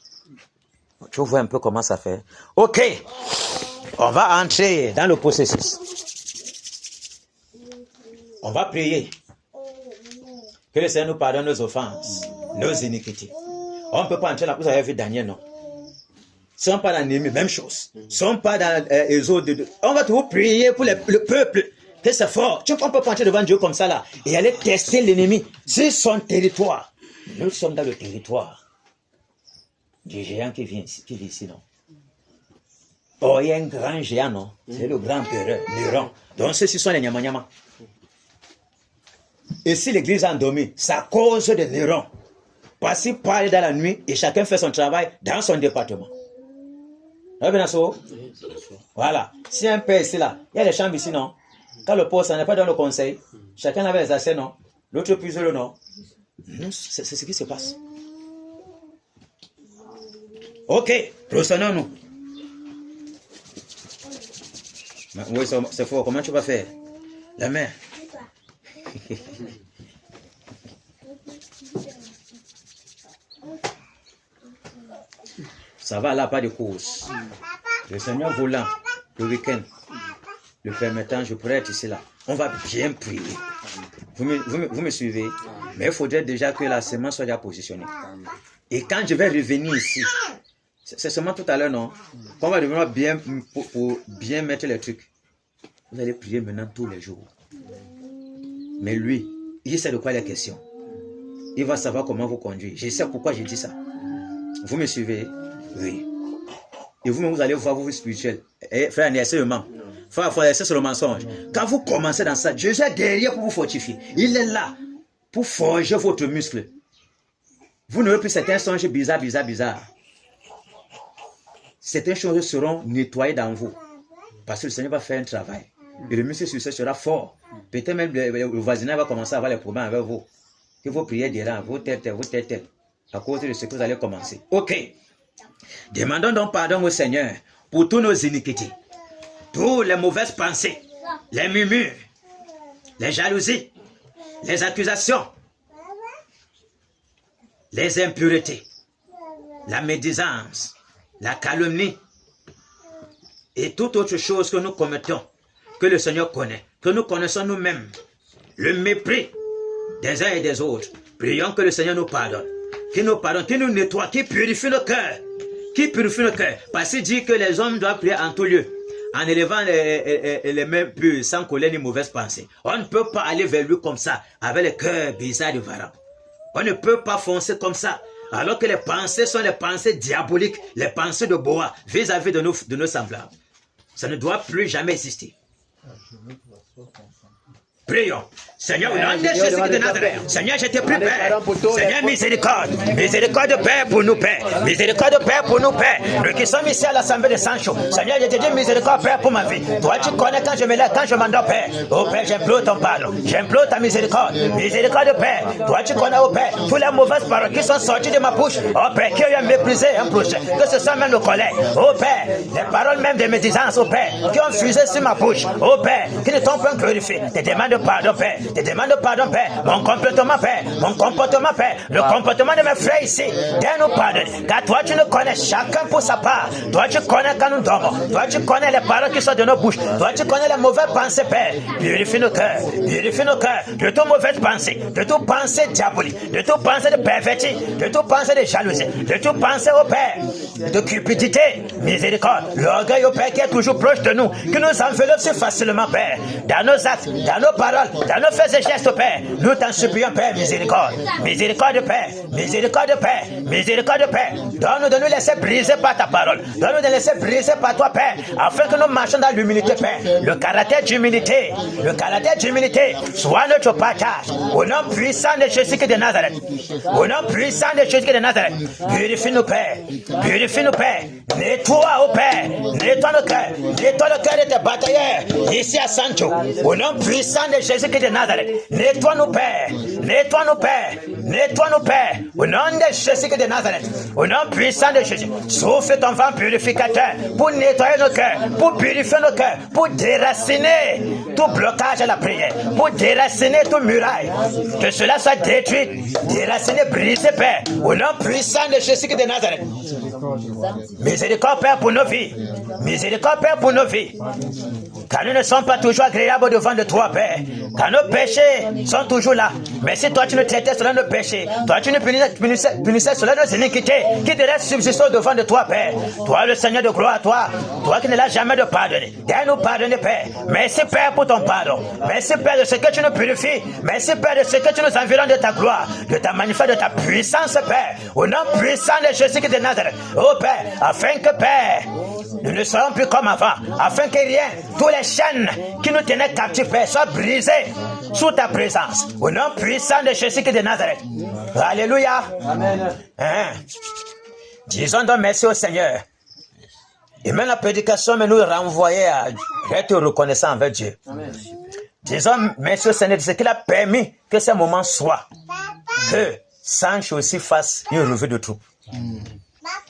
Tu vois un peu comment ça fait. Ok, on va entrer dans le processus. On va prier. Que le Seigneur nous pardonne nos offenses, nos iniquités. On ne peut pas entrer là. Vous avez vu Daniel, non? Si on pas dans l'ennemi, même chose. Si on pas dans les autres, on va toujours prier pour le peuple. Que c'est fort. Tu ne peux pas entrer devant Dieu comme ça là et aller tester l'ennemi. C'est son territoire. Nous sommes dans le territoire du géant qui vit ici, non? Oh, il y a un grand géant, non? C'est le grand empereur, Néron. Donc ceux-ci sont les Nyama. Et si l'église est endormie, c'est à cause de Néron. Parce qu'il parle dans la nuit et chacun fait son travail dans son département. Voilà. Si un père ici là, il y a les chambres ici, non? Quand le poste n'est pas dans le conseil, chacun avait les assiettes, non? L'autre puise le non. C'est ce qui se passe. Ok, procédons-nous. Oui, c'est fort. Comment tu vas faire? La main. Ça va là, pas de course. Le Seigneur voulant, le week-end, le permettant, je pourrais être ici là. On va bien prier. Vous me suivez? Mais il faudrait déjà que la semence soit déjà positionnée. Et quand je vais revenir ici, c'est seulement tout à l'heure, non? Quand on va devenir bien pour bien mettre les trucs. Vous allez prier maintenant tous les jours. Mais lui, il sait de quoi il est question. Il va savoir comment vous conduire. Je sais pourquoi j'ai dit ça. Vous me suivez? Oui. Et vous-même, vous allez voir vos vies spirituelles. Et frère, n'essayez seulement. Frère, c'est sur le mensonge. Quand vous commencez dans ça, Dieu est derrière pour vous fortifier. Il est là pour forger votre muscle. Vous n'aurez plus certains songes bizarres. Certaines choses seront nettoyées dans vous. Parce que le Seigneur va faire un travail. Et le muscle sur ça sera fort. Peut-être même le voisinage va commencer à avoir les problèmes avec vous. Que vos prières diront, vous tête. À cause de ce que vous allez commencer. Ok. Demandons donc pardon au Seigneur pour tous nos iniquités. Toutes les mauvaises pensées, les murmures, les jalousies, les accusations, les impuretés, la médisance, la calomnie et toute autre chose que nous commettons, que le Seigneur connaît, que nous connaissons nous-mêmes, le mépris des uns et des autres. Prions que le Seigneur nous pardonne, qu'il nous nettoie, qu'il purifie nos cœurs, parce qu'il dit que les hommes doivent prier en tout lieu, en élevant les mains pures, sans colère ni mauvaise pensée. On ne peut pas aller vers lui comme ça, avec le cœur bizarre de Varan. On ne peut pas foncer comme ça, alors que les pensées sont les pensées diaboliques, les pensées de Boa, vis-à-vis de nos semblables. Ça ne doit plus jamais exister. Prions. Seigneur, au nom de Jésus de Nazareth, Seigneur, je te prie, Père. Seigneur, miséricorde. Miséricorde, Père, pour nous, Père. Miséricorde, Père, pour nous, Père. Nous qui sommes ici à l'Assemblée de Sancho. Seigneur, je te dis miséricorde, Père, pour ma vie. Toi, tu connais quand je me lève, quand je m'endors, Père. Oh, Père, j'implore ton pardon. J'implore ta miséricorde. Miséricorde, Père. Toi, tu connais, oh, Père, toutes les mauvaises paroles qui sont sorties de ma bouche. Oh, Père, qui ont méprisé un prochain. Que ce soit même le collègue. Oh, Père, les paroles même de médisance, oh, Père, qui ont fusé sur ma bouche. Oh, Père, qui ne t'ont pas glorifié. Te demande demande pardon, Père. Je te demande pardon, Père. Mon comportement, Père. Mon comportement, Père. Le comportement de mes frères ici. Donne-nous pardon. Car toi, tu nous connais chacun pour sa part. Toi, tu connais quand nous dormons. Toi, tu connais les paroles qui sortent de nos bouches. Toi, tu connais les mauvaises pensées, Père. Purifie nos cœurs. Purifie nos cœurs de toute mauvaise pensée. De toute pensée diabolique. De toute pensée de perverti. De toute pensée de jalousie. De toute pensée, au Père, de cupidité. Miséricorde. L'orgueil, au Père, qui est toujours proche de nous. Qui nous enveloppe si facilement, Père. Dans nos actes, dans nos paroles, dans nos faits et gestes, Père. Nous t'en supplions, Père, miséricorde. Miséricorde, Père. Miséricorde, Père. Miséricorde, Père. Donne-nous de nous laisser briser par ta parole. Donne-nous de laisser briser par toi, Père. Afin que nous marchions dans l'humilité, Père. Le caractère d'humilité. Le caractère d'humilité soit notre partage. Au nom puissant de Jésus-Christ de Nazareth. Au nom puissant de Jésus-Christ de Nazareth. Purifie-nous, Père. Purifie-nous, Père. Nettoie, oh Père. Nettoie nos cœurs. Nettoie le cœur de tes batailleurs. Ici à Sancho. Au nom puissant de Jésus-Christ de Nazareth. Nettoie-nous, Père. Nettoie-nous, Père. Nettoie-nous, Père. Au nom de Jésus-Christ de Nazareth. Au nom puissant de Jésus. Souffle ton vent purificateur pour nettoyer nos cœurs, pour purifier nos cœurs, pour déraciner tout blocage à la prière, pour déraciner toute muraille. Que cela soit détruit, déraciné, brisé, Père. Au nom puissant de Jésus-Christ de Nazareth. Miséricorde, Père, pour nos vies. Miséricorde, Père, pour nos vies. Car nous ne sommes pas toujours agréables devant de toi, Père. Car nos péchés sont toujours là. Mais si toi tu nous traitais selon nos péchés, toi tu nous punissais selon nos iniquités, qui te restent subsistant devant de toi, Père. Toi, le Seigneur de gloire, toi qui ne l'as jamais de pardonner. Viens nous pardonner, Père. Merci, Père, pour ton pardon. Merci, Père, de ce que tu nous purifies. Merci, Père, de ce que tu nous environnes de ta gloire, de ta manifeste, de ta puissance, Père. Au nom puissant de Jésus-Christ de Nazareth. Oh, Père, afin que, Père, nous ne serons plus comme avant, afin que rien, tous les chaînes qui nous tenaient captifs, Père, soient brisées sous ta présence. Au nom puissant de Jésus-Christ de Nazareth. Alléluia. Amen. Disons donc merci au Seigneur. Et même la prédication me nous renvoyer à être reconnaissant envers Dieu. Amen. Disons merci au Seigneur de ce qu'il a permis que ce moment soit. Que Sancho aussi fasse une revue de troupe.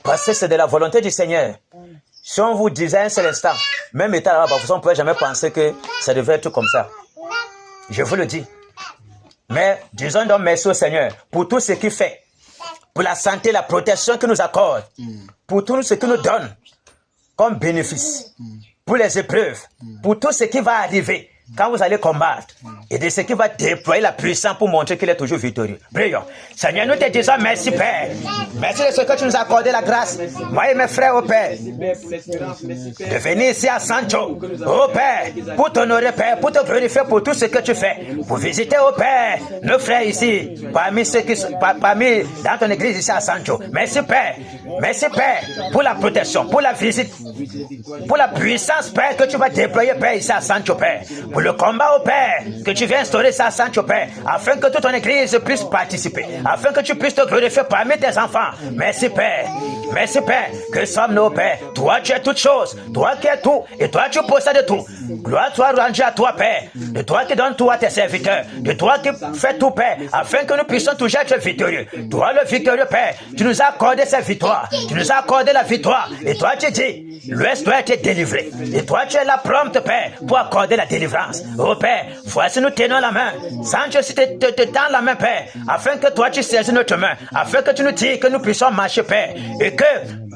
Parce que c'est de la volonté du Seigneur. Si on vous disait un seul instant, même état là-bas, on ne pouvait jamais penser que ça devait être comme ça. Je vous le dis. Mais disons donc merci au Seigneur pour tout ce qu'il fait. Pour la santé, la protection qu'il nous accorde. Pour tout ce qu'il nous donne comme bénéfice. Pour les épreuves. Pour tout ce qui va arriver quand vous allez combattre. Et de ce qui va déployer la puissance pour montrer qu'il est toujours victorieux. Prions. Seigneur, nous te disons merci, Père. Merci de ce que tu nous as accordé la grâce. Moi et mes frères, oh Père, de venir ici à Sancho, oh Père, pour t'honorer, Père, pour te glorifier pour tout ce que tu fais. Pour visiter, oh Père, nos frères ici, parmi ceux qui sont parmi dans ton église ici à Sancho. Merci, Père. Merci, Père, pour la protection, pour la visite, pour la puissance, Père, que tu vas déployer, Père, ici à Sancho, Père. Pour le combat, oh Père, que tu viens instaurer ça à Sancho, Père, afin que toute ton église puisse participer, afin que tu puisses te glorifier parmi tes enfants. Merci, Père. Merci, Père. Que sommes-nous, Père? Toi, tu es toutes choses. Toi qui es tout. Et toi, tu possèdes tout. Gloire soit rendue à toi, Père. De toi qui donnes tout à tes serviteurs. De toi qui fais tout, Père, afin que nous puissions toujours être victorieux. Toi, le victorieux, Père, tu nous as accordé cette victoire. Tu nous as accordé la victoire. Et toi, tu dis, l'Ouest doit être délivré. Et toi, tu es là prompte, Père, pour accorder la délivrance. Oh, Père, voici nous tenons la main. Sancho, si te tends la main, Père, afin que toi, tu saisis notre main. Afin que tu nous dises que nous puissions marcher, Père. Et que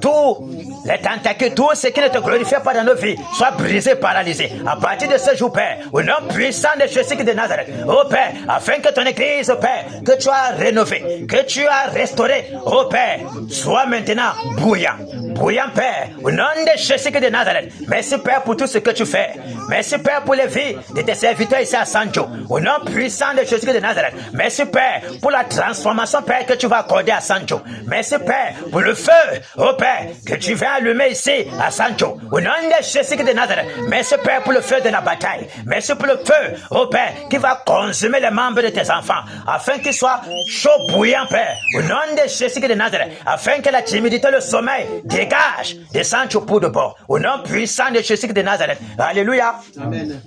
tous les tentacules, tout ce qui ne te glorifie pas dans nos vies, soit brisé, paralysé. À partir de ce jour, Père, au nom puissant de Jésus de Nazareth, oh Père, afin que ton église, Père, que tu as rénové, que tu as restauré, oh Père, soit maintenant bouillant. Bouillant, Père, au nom de Jésus de Nazareth. Merci, Père, pour tout ce que tu fais. Merci, Père, pour les vies de tes serviteurs ici à Sancho. Au nom puissant de Jésus de Nazareth. Merci, Père, pour la transformation, Père, que tu vas accorder à Sancho. Merci, Père, pour le feu, oh Père, que tu vas allumer ici à Sancho. Au nom de Jésus de Nazareth. Merci, Père, pour le feu de la bataille. Merci pour le feu, oh Père, qui va consumer les membres de tes enfants, afin qu'ils soient chauds, bouillants, Père. Au nom de Jésus de Nazareth. Afin que la timidité, le sommeil, dégage de Sancho pour de bon. Au nom puissant de Jésus de Nazareth. Alléluia. Amen.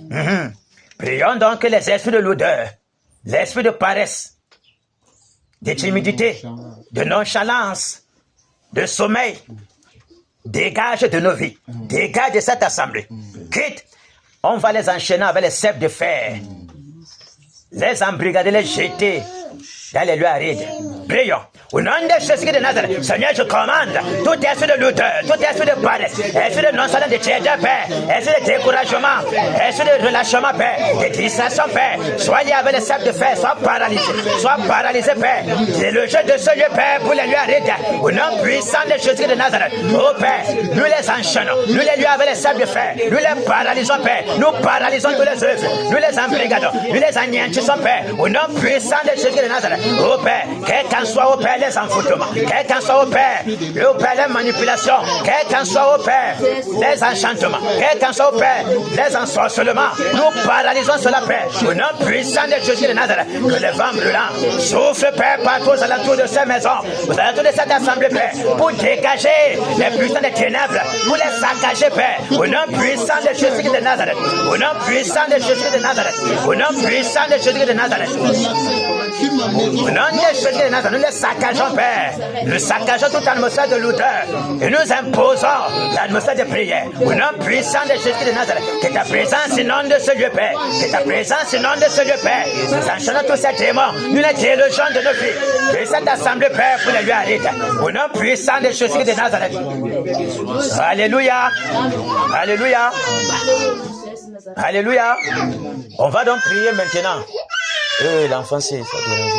Prions donc que les esprits de l'odeur, l'esprit de paresse, de timidité, de nonchalance, de sommeil, dégage de nos vies, dégage de cette assemblée. Quitte, on va les enchaîner avec les cèpes de fer. les embrigader, les jeter dans les lieux arides. Prions. Au nom de Jésus de Nazareth, Seigneur, je commande tout esprit de lutteur, tout esprit de paresse, esprit de non-salon de tiers de Père, esprit de découragement, esprit de relâchement, Père, de distraction, Père, soit lié avec le sable de fer, soit paralysé, Père. C'est le jeu de ce lieu, Père, pour les lieux arides. Au nom puissant de Jésus de Nazareth, oh Père, nous les enchaînons, nous les lieux avec le sable de fer, nous les paralysons, Père, nous paralysons tous les œuvres, nous les embrigadons, nous les anéantissons, Père, au nom puissant de Jésus de Nazareth, oh Père, quel qu'en soit, oh Père, les envoûtements, quel qu'en soit, au Père, les manipulations, quel qu'en soit, au Père, les enchantements, quel qu'en soit, au Père, les ensorcelements, nous paralysons cela, Père, au nom puissant de Jésus de Nazareth, que le vent brûlant souffle, Père, partout aux alentours de ces maisons, aux alentours de cette assemblée, Père, pour dégager les puissants des ténèbres, pour les saccager, Père, au nom puissant de Jésus de Nazareth, au nom puissant de Jésus de Nazareth, au nom puissant de Jésus de Nazareth. Au nom de Jésus de Nazareth, nous les saccageons, Père. Nous saccageons toute atmosphère de lutteur et nous imposons l'atmosphère de prière. Au nom puissant de Jésus de Nazareth, que ta présence inonde ce lieu, Père. Que ta présence inonde ce lieu, Père. Nous enchaînons tous ces démons. Nous les délogeons de nos vies. De cette assemblée, Père, pour les lieux arides. Au nom puissant de Jésus de Nazareth. Alléluia. Alléluia. Alléluia. On va donc prier maintenant. L'enfant, c'est ça dérange.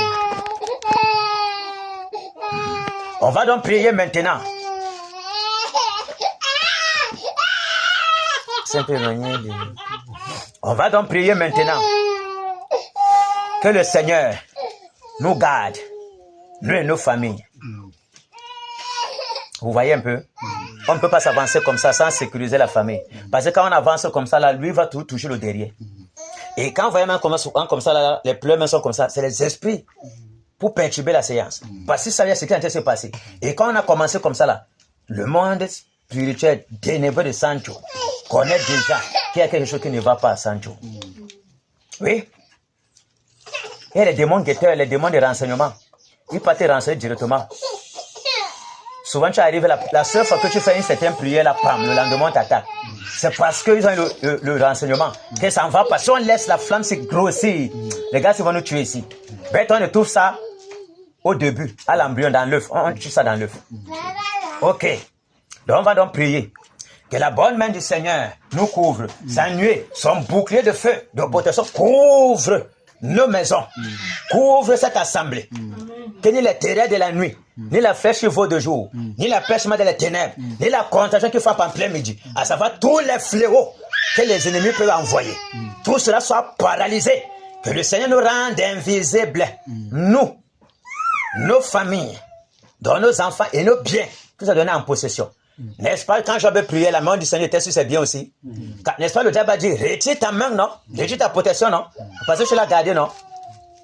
On va donc prier maintenant. On va donc prier maintenant. Que le Seigneur nous garde, nous et nos familles. Vous voyez un peu? On ne peut pas s'avancer comme ça sans sécuriser la famille. Parce que quand on avance comme ça, là, lui va toucher le derrière. Et quand vous voyez même comme ça, là, les pleurs sont comme ça, c'est les esprits pour perturber la séance. Parce que ça vient ce qui est en train de se passer. Et quand on a commencé comme ça, là, le monde spirituel ténébreux de Sancho connaît déjà qu'il y a quelque chose qui ne va pas à Sancho. Oui. Et les démons guetteurs, les démons de renseignement, ils partent te renseigner directement. Souvent, tu arrives, la seule fois que tu fais une certaine prière, la pam, le lendemain, on t'attaque. C'est parce qu'ils ont le renseignement que ça ne va pas. Si on laisse la flamme se grossir, les gars, ils vont nous tuer ici. Ben, on trouve ça au début, à l'embryon, dans l'œuf. On tue ça dans l'œuf. Ok. Donc, on va donc prier. Que la bonne main du Seigneur nous couvre. Sa nuée, son bouclier de feu, de protection, couvre nos maisons. Couvre cette assemblée. Que ni les terreurs de la nuit, ni la flèche qui vaut de jour, ni la pêche dans les ténèbres, ni la contagion qui frappe en plein midi, à savoir tous les fléaux que les ennemis peuvent envoyer. Tout cela soit paralysé. Que le Seigneur nous rende invisibles. Nous, nos familles, dont nos enfants et nos biens, que nous a donné en possession. N'est-ce pas, quand Job priait, la main du Seigneur était sur ses biens aussi. N'est-ce pas, le diable a dit, retire ta main, non? Retire ta protection, non? Parce que je l'ai gardé, non?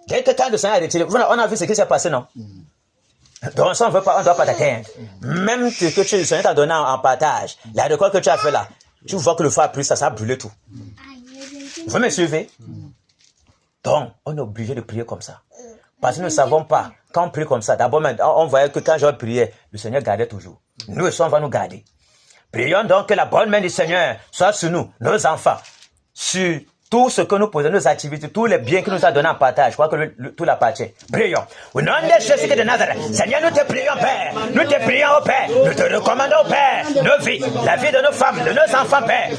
Dès que quand le Seigneur a retiré, on a vu ce qui s'est passé, non? Donc, ça, on ne doit pas t'atteindre. Même ce que le Seigneur t'a donné en partage, la récolte que tu as fait là, tu vois que le feu a pris, ça a brûlé tout. Vous me suivez? Donc, on est obligé de prier comme ça. Parce que nous ne savons pas, quand on prie comme ça, d'abord, on voyait que quand Job priait, le Seigneur gardait toujours. Nous aussi, on va nous garder. Prions donc que la bonne main du Seigneur soit sur nous, nos enfants, sur tout ce que nous posons, nos activités, tous les biens que nous a donnés en partage. Je crois que tout l'appartient. Prions. Au nom de Jésus de Nazareth, Seigneur, nous te prions, Père. Nous te prions, oh Père. Nous te recommandons, Père, nos vies, la vie de nos femmes, de nos enfants, Père.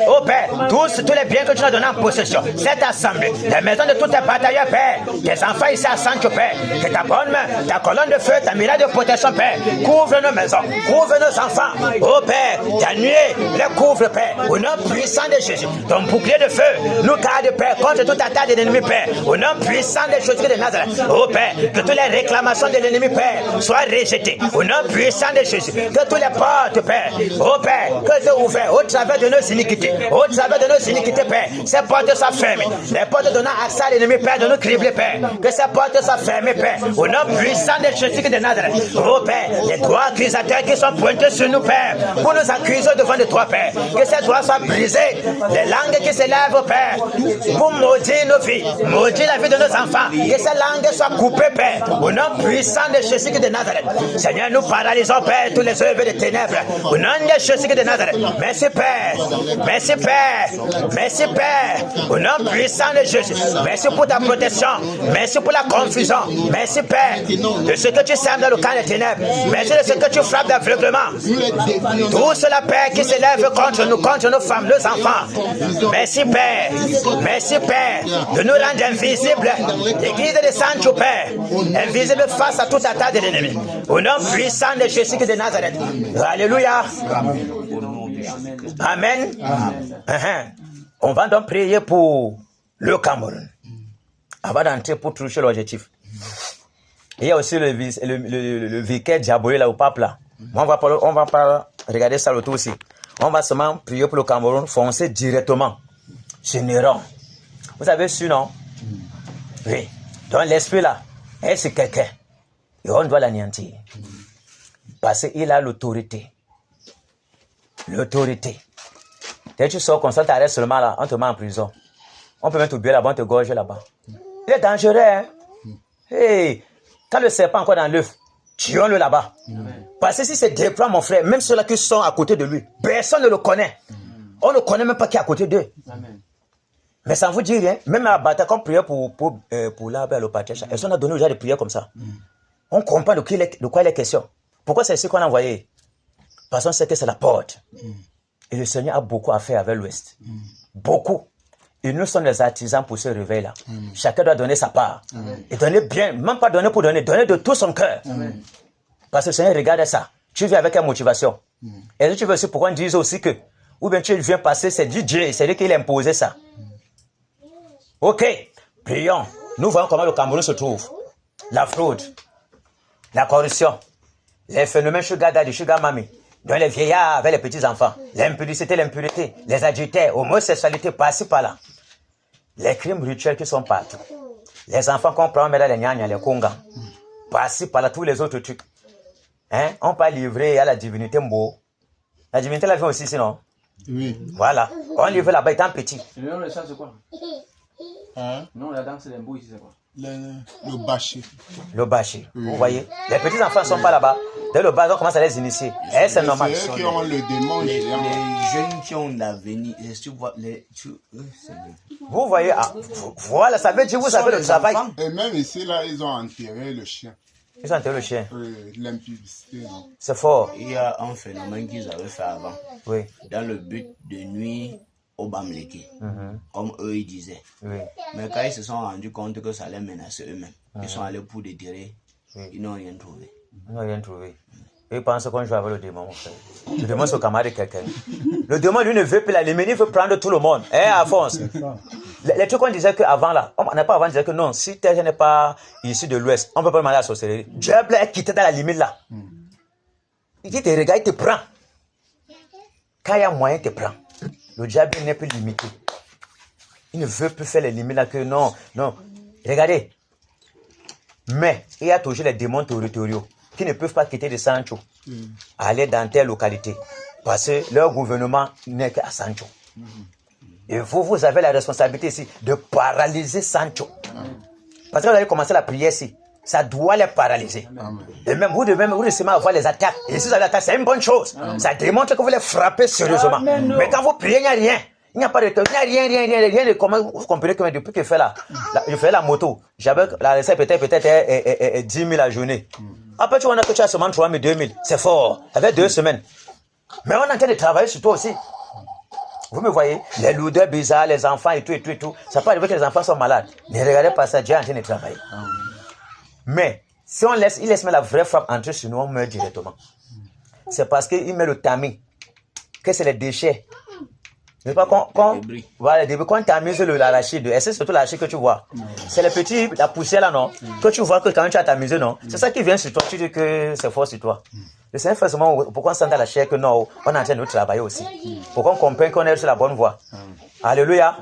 Oh Père, tous les biens que tu nous as donnés en possession. Cette assemblée, les maisons de tous tes batailleurs, Père. Tes enfants ici à Sancho, Père. Que ta bonne main, ta colonne de feu, ta miracle de protection, Père. Couvre nos maisons, couvre nos enfants. Oh Père, ta nuée, les couvre, Père. Au nom puissant de Jésus, ton bouclier de feu. Nous garde, Père, contre toute attaque de l'ennemi, Père. Au nom puissant de Jésus de Nazareth. Oh Père, que toutes les réclamations de l'ennemi, Père, soient rejetées. Au nom puissant de Jésus. Que toutes les portes, Père, oh Père, que soient ouvertes au travers de nos iniquités. Au travers de nos iniquités, Père. Ces portes soient fermées. Les portes donnant accès à l'ennemi, Père, de nous cribler, Père. Que ces portes soient fermées, Père. Au nom puissant de Jésus de Nazareth. Oh Père, les droits accusateurs qui sont pointés sur nous, Père, pour nous accuser devant de toi, Père. Que ces droits soient brisés. Les langues qui s'élèvent, Père, Père, pour maudire nos vies, maudire la vie de nos enfants, que cette langue soit coupée, Père, au nom puissant de Jésus de Nazareth. Seigneur, nous paralysons, Père, tous les œuvres de ténèbres, au nom de Jésus de Nazareth. Merci, Père, merci, Père, merci, Père, au nom puissant de Jésus. Merci pour ta protection, merci pour la confusion, merci, Père, de ce que tu sèmes dans le camp des ténèbres, merci de ce que tu frappes d'aveuglement. Tout cela, Père, qui s'élève contre nous, contre nos femmes, nos enfants. Merci, Père, de nous rendre invisibles, l'église de Sancho, Père, invisible face à toute attaque de l'ennemi. Au nom puissant de Jésus de Nazareth. Alléluia. Amen. On va donc prier pour le Cameroun. Avant d'entrer pour toucher l'objectif. Il y a aussi le vicaire diabolique là au pape là. On va pas regarder ça l'autre aussi. On va seulement prier pour le Cameroun, foncer directement. Générant. Vous avez su, non? Oui. Donc l'esprit là, c'est quelqu'un. Et on doit l'anéantir. Parce qu'il a l'autorité. L'autorité. Dès que tu sors comme ça, tu arrêtes seulement là, on te met en prison. On peut même t'oublier là-bas, on te gorge là-bas. Il est dangereux, hein? Hey, quand le serpent est encore dans l'œuf, tuons-le là-bas. Parce que si c'est déploie, mon frère, même ceux-là qui sont à côté de lui, personne ne le connaît. On ne connaît même pas qui est à côté d'eux. Mais ça ne vous dit rien. Même à la bataille, quand on priait pour l'arbre et le pâté, elles sont donné déjà des prières comme ça. On comprend de quoi il est question. Pourquoi c'est ce qu'on a envoyé? Parce qu'on sait que c'est la porte. Et le Seigneur a beaucoup à faire avec l'Ouest. Beaucoup. Et nous sommes les artisans pour ce réveil-là. Chacun doit donner sa part. Et donner bien, même pas donner pour donner, donner de tout son cœur. Parce que le Seigneur regarde ça. Tu viens avec quelle motivation? Et tu veux aussi pourquoi on dise aussi que, ou bien tu viens passer, c'est Dieu, c'est lui qui l'a imposé ça. Ok, prions. Nous voyons comment le Cameroun se trouve. La fraude, la corruption, les phénomènes sugar daddy, sugar mommy, dans les vieillards avec les petits-enfants, l'impudicité, l'impureté, les adultères, homosexualité, par-ci, par-là. Les crimes rituels qui sont partout. Les enfants qu'on prend, mais là, les gnagnas, les kongas. Par-ci, par-là, tous les autres trucs. Hein? On peut livrer à la divinité Mbo. La divinité la vient aussi, sinon. Oui. Voilà. On livre là-bas étant petit. Le nom de ça, c'est quoi? Hein? Non, la danse, c'est l'embou ici, c'est quoi? Le bâché. Le bâché. Vous voyez? Les petits-enfants ne sont pas là-bas. Dès le bas, on commence à les initier. Et c'est normal. C'est eux qui ont le démon. Les jeunes qui ont l'avenir. Vous voyez? Ah, voilà, ça veut dire vous avez le travail. Et même ici, là, ils ont enterré le chien. Ils ont enterré le chien. L'impudicité. C'est fort. Il y a un phénomène qu'ils avaient fait avant. Oui. Dans le but de nuire au Bamléké. Comme eux, ils disaient. Oui. Mais quand ils se sont rendus compte que ça allait menacer eux-mêmes, ils sont allés pour déterrer. Ils n'ont rien trouvé. Ils n'ont rien trouvé. Ils pensent qu'on joue avec le démon, mon frère. Le démon, c'est le camarade de quelqu'un. Le démon, lui, ne veut plus la limite, il veut prendre tout le monde. Eh, Alphonse. Les trucs qu'on disait qu'avant, là, on n'a pas avant, disait que non, si tel n'est pas issu de l'Ouest, on ne peut pas demander à la sorcellerie. Diable est quitté dans la limite, là. Il te regarde, il te prend. Quand il y a moyen, il te prend. Le diable n'est plus limité. Il ne veut plus faire les limites là que non, non. Regardez. Mais il y a toujours les démons territoriaux qui ne peuvent pas quitter de Sancho, aller dans telle localité. Parce que leur gouvernement n'est qu'à Sancho. Et vous avez la responsabilité ici de paralyser Sancho. Parce que vous allez commencer la prière ici. Ça doit les paralyser. Et même vous devez avoir les attaques. Et si vous avez l'attaque, c'est une bonne chose. Ça démontre que vous les frappez sérieusement. Mais quand vous priez, il n'y a rien. Il n'y a pas de temps. Il n'y a rien de comment vous comprenez que depuis que je fais la moto, j'avais la recette peut-être 10 000 la journée. Après, tu vois que tu as seulement 3 000, 2 000. C'est fort. Avec 2 semaines. Mais on est en train de travailler sur toi aussi. Vous me voyez, les lourdeurs bizarres, les enfants et tout. Ça peut arriver que les enfants sont malades. Ne regardez pas ça, Dieu est en train de travailler. Mais, si il laisse mettre la vraie frappe entre eux, sinon on meurt directement. C'est parce qu'il met le tamis, que c'est les déchets. Mais pas voilà, les débris, quand tu amuses l'arachide, et c'est surtout l'arachide que tu vois. C'est les petits, la poussière là, non? Que tu vois que quand tu as t'amusé, non? C'est ça qui vient sur toi, tu dis que c'est fort sur toi. Le Seigneur fait seulement, pourquoi on sent dans la chair que non, on est en train de travailler aussi. Pourquoi on comprend qu'on est sur la bonne voie. Alléluia.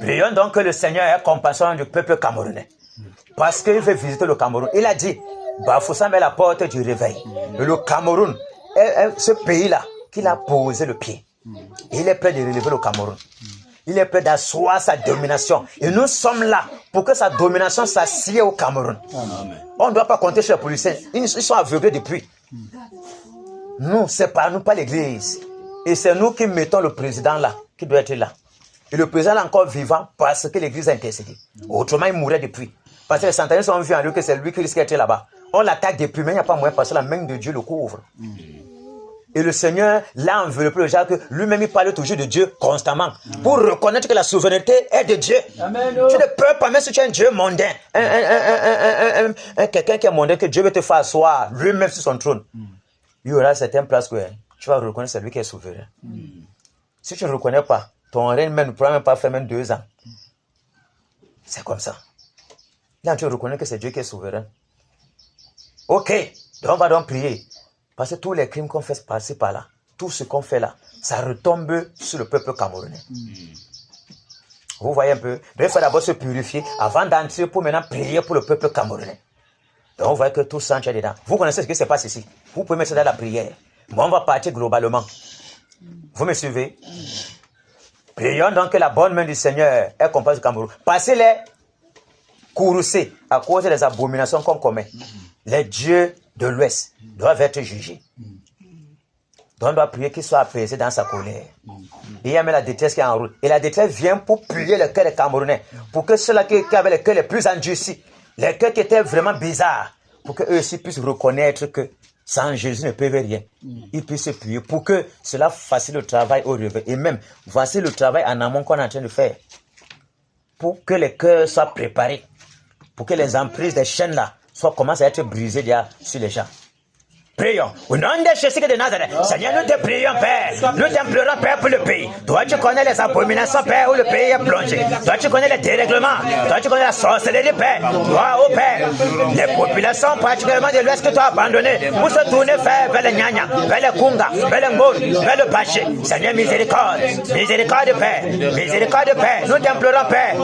Prions donc que le Seigneur ait compassion du peuple camerounais. Parce qu'il veut visiter le Cameroun. Il a dit, Bafoussam est la porte du réveil. Et le Cameroun est ce pays-là qu'il a posé le pied. Il est prêt de relever le Cameroun. il est prêt d'asseoir sa domination. Et nous sommes là pour que sa domination s'assied au Cameroun. On ne doit pas compter sur les policiers. Ils sont aveuglés depuis. Nous, c'est pas nous, pas l'église. Et c'est nous qui mettons le président là, qui doit être là. Et le président est encore vivant parce que l'église a intercédé. Autrement, il mourrait depuis. Parce que les centeniers ont vu en lui que c'est lui qui risque d'être là-bas. On l'attaque depuis, mais il n'y a pas moyen parce que la main de Dieu le couvre. Et le Seigneur l'a enveloppé le genre que lui-même il parle toujours de Dieu constamment pour reconnaître que la souveraineté est de Dieu. Amen. Tu ne peux pas, même si tu es un Dieu mondain, quelqu'un qui est mondain, que Dieu veut te faire asseoir lui-même sur son trône. Il y aura certaines places que tu vas reconnaître celui qui est souverain. Si tu ne reconnais pas, ton règne ne pourra même pas faire même 2 ans. C'est comme ça. Là, tu reconnais que c'est Dieu qui est souverain. Ok, donc on va donc prier. Parce que tous les crimes qu'on fait passer par là, tout ce qu'on fait là, ça retombe sur le peuple camerounais. Vous voyez un peu? Il faut d'abord se purifier avant d'entrer pour maintenant prier pour le peuple camerounais. Donc vous voyez que tout ça est dedans. Vous connaissez ce qui se passe ici. Vous pouvez mettre ça dans la prière. Mais on va partir globalement. Vous me suivez? Prions donc que la bonne main du Seigneur est composée du Cameroun. Passez les courroucés à cause des abominations qu'on commet. Les dieux de l'Ouest doivent être jugés. Donc on doit prier qu'il soit apaisé dans sa colère. Et il y a même la détresse qui est en route. Et la détresse vient pour plier le cœur des Camerounais. Pour que ceux-là qui avaient les cœurs les plus endurcis, les cœurs qui étaient vraiment bizarres, pour qu'eux aussi puissent reconnaître que sans Jésus ne peuvent rien. Ils puissent prier pour que cela facilite le travail au réveil. Et même, voici le travail en amont qu'on est en train de faire. Pour que les cœurs soient préparés. Pour que les emprises des chaînes là commencent à être brisées sur les gens. Prions. Au nom de Jésus de Nazareth. Seigneur, nous te prions, Père. Nous t'implorons, Père, pour le pays. Toi, tu connais les abominations, Père, où le pays est plongé. Toi, tu connais les dérèglements. Toi, tu connais la sorcellerie, Père. Toi, oh Père, les populations, particulièrement de l'Ouest, que tu as abandonnées, pour se tourner vers les Nyanya, vers les Kunga, vers les Mbor, vers le Baché. Seigneur, miséricorde. Miséricorde, Père. Miséricorde, Père. Nous t'implorons, Père,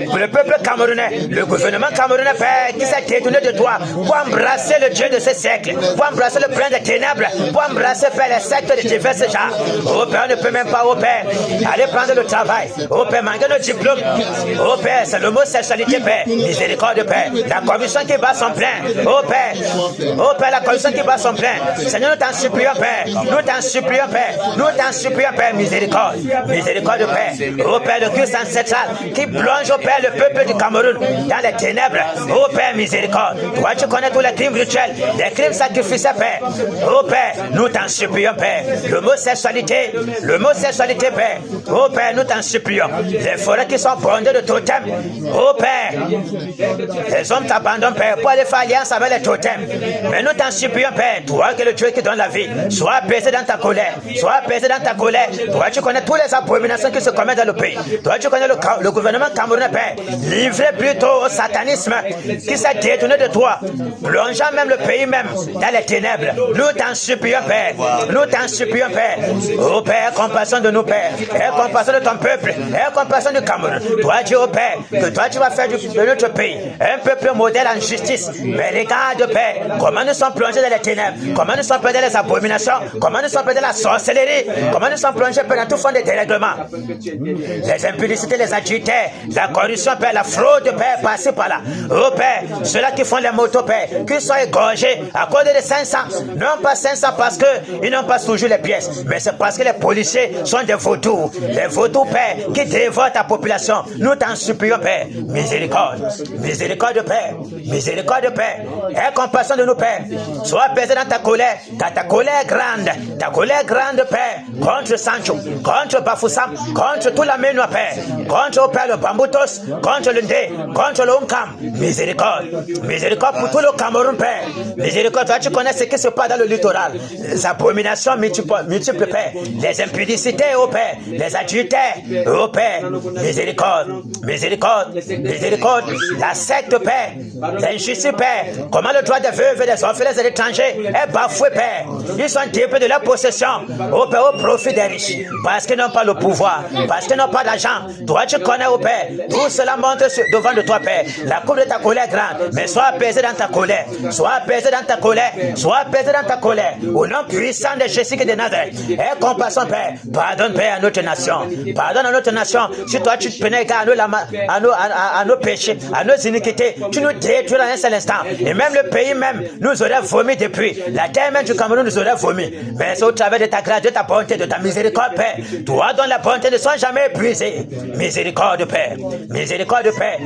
pour le peuple camerounais, le gouvernement camerounais, Père, qui s'est détourné de toi pour embrasser le Dieu de ce siècle. Pour embrasser le prince des ténèbres, pour embrasser Père les sectes de divers genres. Oh Père, on ne peut même pas, oh Père, aller prendre le travail. Oh Père, manquer nos diplômes. Oh Père, c'est l'homosexualité, Père. Miséricorde, Père. La corruption qui bat son plein. Oh Père, la corruption qui bat son plein. Seigneur, nous t'en supplions, Père. Nous t'en supplions, Père. Nous t'en supplions, Père. Miséricorde. Miséricorde, Père. Oh Père, le Christ ancestral qui plonge, oh Père, le peuple du Cameroun dans les ténèbres. Oh Père, miséricorde. Toi, tu connais tous les crimes rituels, les crimes sacrificiels. Père. Oh Père, nous t'en supplions, Père. L'homosexualité, Père. Oh Père, nous t'en supplions. Les forêts qui sont bondées de totems. Oh Père, les hommes t'abandonnent, Père, pour aller faire alliance avec les totems. Mais nous t'en supplions, Père. Toi que le Dieu qui donne la vie, sois apaisé dans ta colère. Sois apaisé dans ta colère. Toi, tu connais toutes les abominations qui se commettent dans le pays. Toi, tu connais le gouvernement camerounais, Père. Livré plutôt au satanisme qui s'est détourné de toi, plongeant même le pays même dans les ténèbres. Nous t'en supplions, Père. Nous t'en supplions, Père. Oh Père, compassion de nous, Père. Aie compassion de ton peuple. Aie compassion du Cameroun. Toi, Dieu, oh Père, que toi, tu vas faire de notre pays un peuple modèle en justice. Mais regarde, Père, comment nous sommes plongés dans les ténèbres. Comment nous sommes plongés dans les abominations. Comment nous sommes plongés dans la sorcellerie. Comment nous sommes plongés, Père, dans tout fond des dérèglements. Les impudicités, les adultères, la corruption, Père, la fraude, Père, passez par là. Oh Père, ceux-là qui font les motos, Père, qui sont égorgés à cause de 500, non pas 500 parce qu'ils n'ont pas toujours les pièces, mais c'est parce que les policiers sont des vautours. Les vautours, Père, qui dévorent ta population. Nous t'en supplions, Père. Miséricorde. Miséricorde, Père. Miséricorde, Père. Aie compassion de nous, Père. Sois apaisé dans ta colère, car ta colère est grande. Ta colère est grande, Père, contre Sancho, contre Bafoussam, contre tout la Ménois, Père, contre, oh Père, le Bamboutos, contre le Ndé, contre le Onkam. Miséricorde. Miséricorde pour tout le Cameroun, Père. Miséricorde, toi, tu connais ce qui se passe dans le littoral. Les abominations multiples, Père. Les impudicités, oh Père. Les adultères, oh Père. Miséricorde. Miséricorde. Miséricorde. La secte, Père. L'injustice, Père. Comment le droit des veuves, des orphelins et des étrangers est bafoué, Père. Ils sont dépouillés de leur possession, oh Père, au profit des riches. Parce qu'ils n'ont pas le pouvoir. Parce qu'ils n'ont pas d'argent. Toi, tu connais, oh Père. Tout cela monte devant de toi, Père. La coupe de ta colère grande. Mais sois apaisé dans ta colère. Sois apaisé dans ta colère. Sois apaisé dans ta colère. Au nom puissant de Jésus de Nazareth. Aie compassion, Père. Pardonne, Père, à notre nation. Pardonne à notre nation. Si toi, tu te pénètres à nos péchés, à nos iniquités, tu nous détruis dans un seul instant. Et même le pays même nous aurait vomi depuis. La terre même du Cameroun nous aurait vomi. Mais c'est au travers de ta grâce, de ta bonté, de ta miséricorde, Père. Toi dont la bonté ne soit jamais épuisée. Miséricorde, Père. Miséricorde, Père.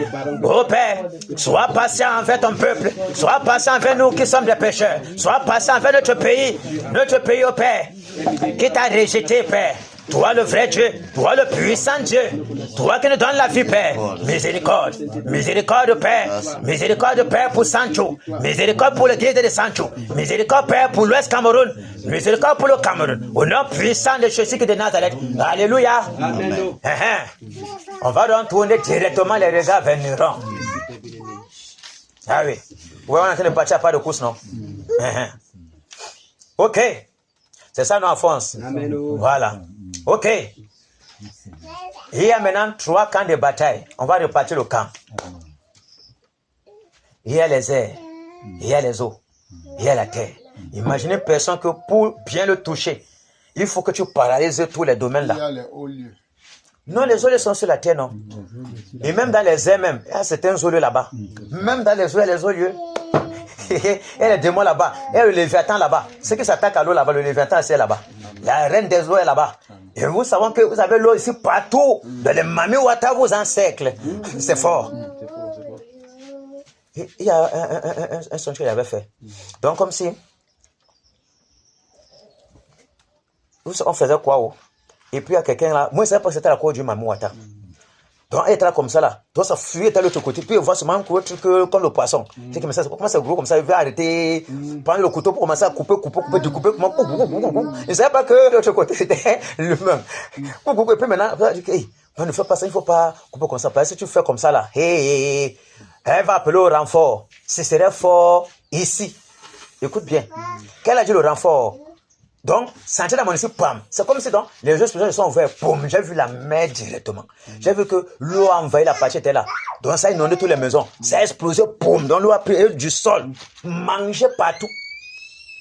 Oh Père, sois patient envers ton peuple. Sois patient envers nous qui sommes des pécheurs. Sois patient envers notre pays, oh Père, qui t'a rejeté, Père. Toi le vrai Dieu, toi le puissant Dieu, toi qui nous donnes la vie, Père. Miséricorde, miséricorde, Père. Miséricorde, Père, pour Sancho. Miséricorde pour l'église de Sancho. Miséricorde, Père, pour l'Ouest Cameroun. Miséricorde pour le Cameroun. Au nom puissant de Jésus de Nazareth. Alléluia. Amen. On va donc tourner directement les regards vers Nuron. Ah oui. Oui, on est en train de partir à pas de course, non? Ok. C'est ça, nous, Alphonse. Voilà. Ok. Il y a maintenant 3 camps de bataille. On va repartir le camp. Il y a les airs, il y a les eaux, il y a la terre. Imaginez personne que pour bien le toucher, il faut que tu paralyses tous les domaines là. Il y a les hauts lieux. Non, les eaux sont sur la terre, non. Et même dans les airs, même, il y a certains eaux lieux là-bas. Même dans les eaux, il y a les eaux lieux. Il y a les démons là-bas. Il y a le Léviathan là-bas. Ceux qui s'attaquent à l'eau là-bas, le Léviathan c'est là-bas. La reine des eaux est là-bas. Et vous savez que vous avez l'eau ici partout. Dans les Mami Wata vous encerclent. C'est fort. Il y a un son qu'il avait fait. Donc comme si on faisait quoi? Et puis il y a quelqu'un là. Moi je ne savais pas que c'était la cour du Mami Wata. Donc, elle était là comme ça, là. Donc, ça fuyait de l'autre côté. Puis, on voit seulement un truc comme le poisson. C'est comme ça, comment c'est gros comme ça. Il veut arrêter, prendre le couteau pour commencer à couper, découper. Il ne savait pas que l'autre côté, c'était l'humain. Et puis maintenant, il dit, hey, on ne fait pas ça, il ne faut pas couper comme ça. Parce que si tu fais comme ça, là, hey, elle va appeler au renfort. Ce serait fort ici. Écoute bien. Qu'elle a dit le renfort? Donc, sentir dans mon esprit, pam. C'est comme si donc, les yeux spirituels sont ouverts, boum. J'ai vu la mer directement. J'ai vu que l'eau a envahi la partie était là. Donc, ça a inondé toutes les maisons. Ça a explosé, boum. Donc, l'eau a pris du sol, mangé partout.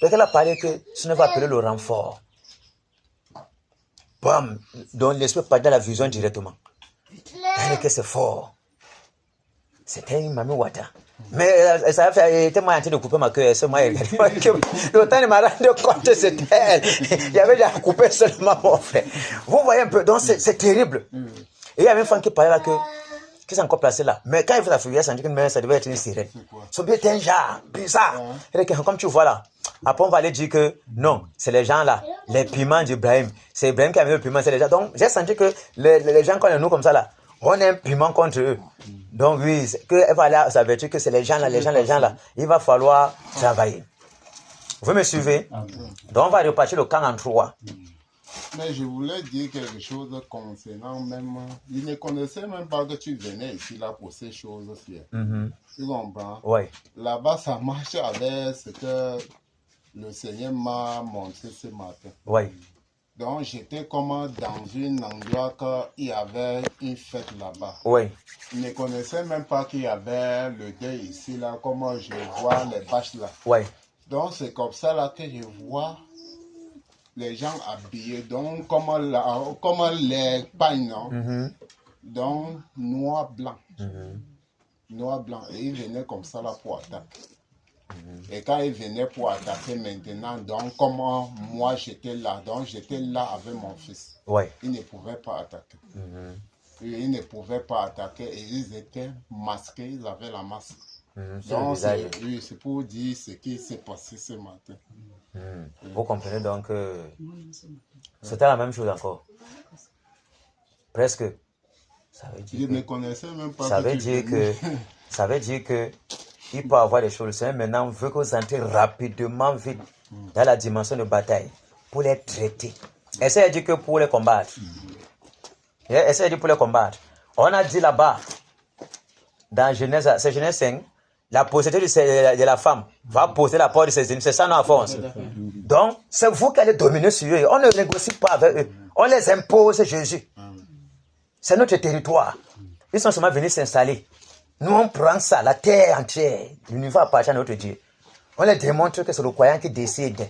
Donc, elle a parlé que ce ne va appeler le renfort. Bam. Donc, l'esprit part dans la vision directement. Elle dit que c'est fort. C'était une Mami Wata. Mais ça a fait, elle était en train de couper ma queue. C'est moi, le temps de me rendre compte, c'était elle. Il y avait déjà coupé seulement mon frère. Vous voyez un peu, donc c'est terrible. Et il y avait une femme qui parlait là qui s'est encore placée là. Mais quand il fait la figure, ça devait être une sirène. Ce bien un genre bizarre. Comme tu vois là. Après, on va aller dire que non, c'est les gens là, les piments d'Ibrahim. C'est Ibrahim qui a mis le piment, c'est les gens. Donc, j'ai senti que les gens qu'on nous comme ça là, on est un piment contre eux. Donc oui, elle va aller s'avertir que c'est les gens là, les gens là. Il va falloir travailler. Vous me suivez? Donc on va repartir le camp en 3. Mais je voulais dire quelque chose concernant même. Il ne connaissait même pas que tu venais ici là pour ces choses-ci. Tu comprends? Oui. Là-bas, ça marche avec ce que le Seigneur m'a montré ce matin. Oui. Donc, j'étais comme dans un endroit qu'il y avait une fête là-bas. Oui. Je ne connaissais même pas qu'il y avait le deuil ici, là, comme je vois les bâches là. Oui. Donc, c'est comme ça là que je vois les gens habillés, donc comme les pagnes, non? Donc, noir, blanc. Noir, blanc. Et ils venaient comme ça là pour attaquer. Et quand ils venaient pour attaquer maintenant, donc comment moi j'étais là, donc j'étais là avec mon fils. Ouais. Ils ne pouvaient pas attaquer. Ils ne pouvaient pas attaquer et ils étaient masqués, ils avaient la masque. Donc c'est pour dire ce qui s'est passé ce matin. Vous comprenez donc c'était la même chose encore. Presque. Ça veut dire Je ne connaissais même pas. Ça veut dire que il peut avoir des choses. Le Seigneur maintenant veut que vous entrez rapidement vite dans la dimension de bataille pour les traiter. Essayez de dire que pour les combattre. Essayez de dire pour les combattre. On a dit là-bas, dans Genèse, c'est Genèse 5, la possédée de la femme va poser la porte de ses ennemis. C'est ça, non, Alphonse? Donc, c'est vous qui allez dominer sur eux. On ne négocie pas avec eux. On les impose Jésus. C'est notre territoire. Ils sont seulement venus s'installer. Nous, on prend ça, la terre entière. L'univers appartient à notre Dieu. On leur démontre que c'est le croyant qui décide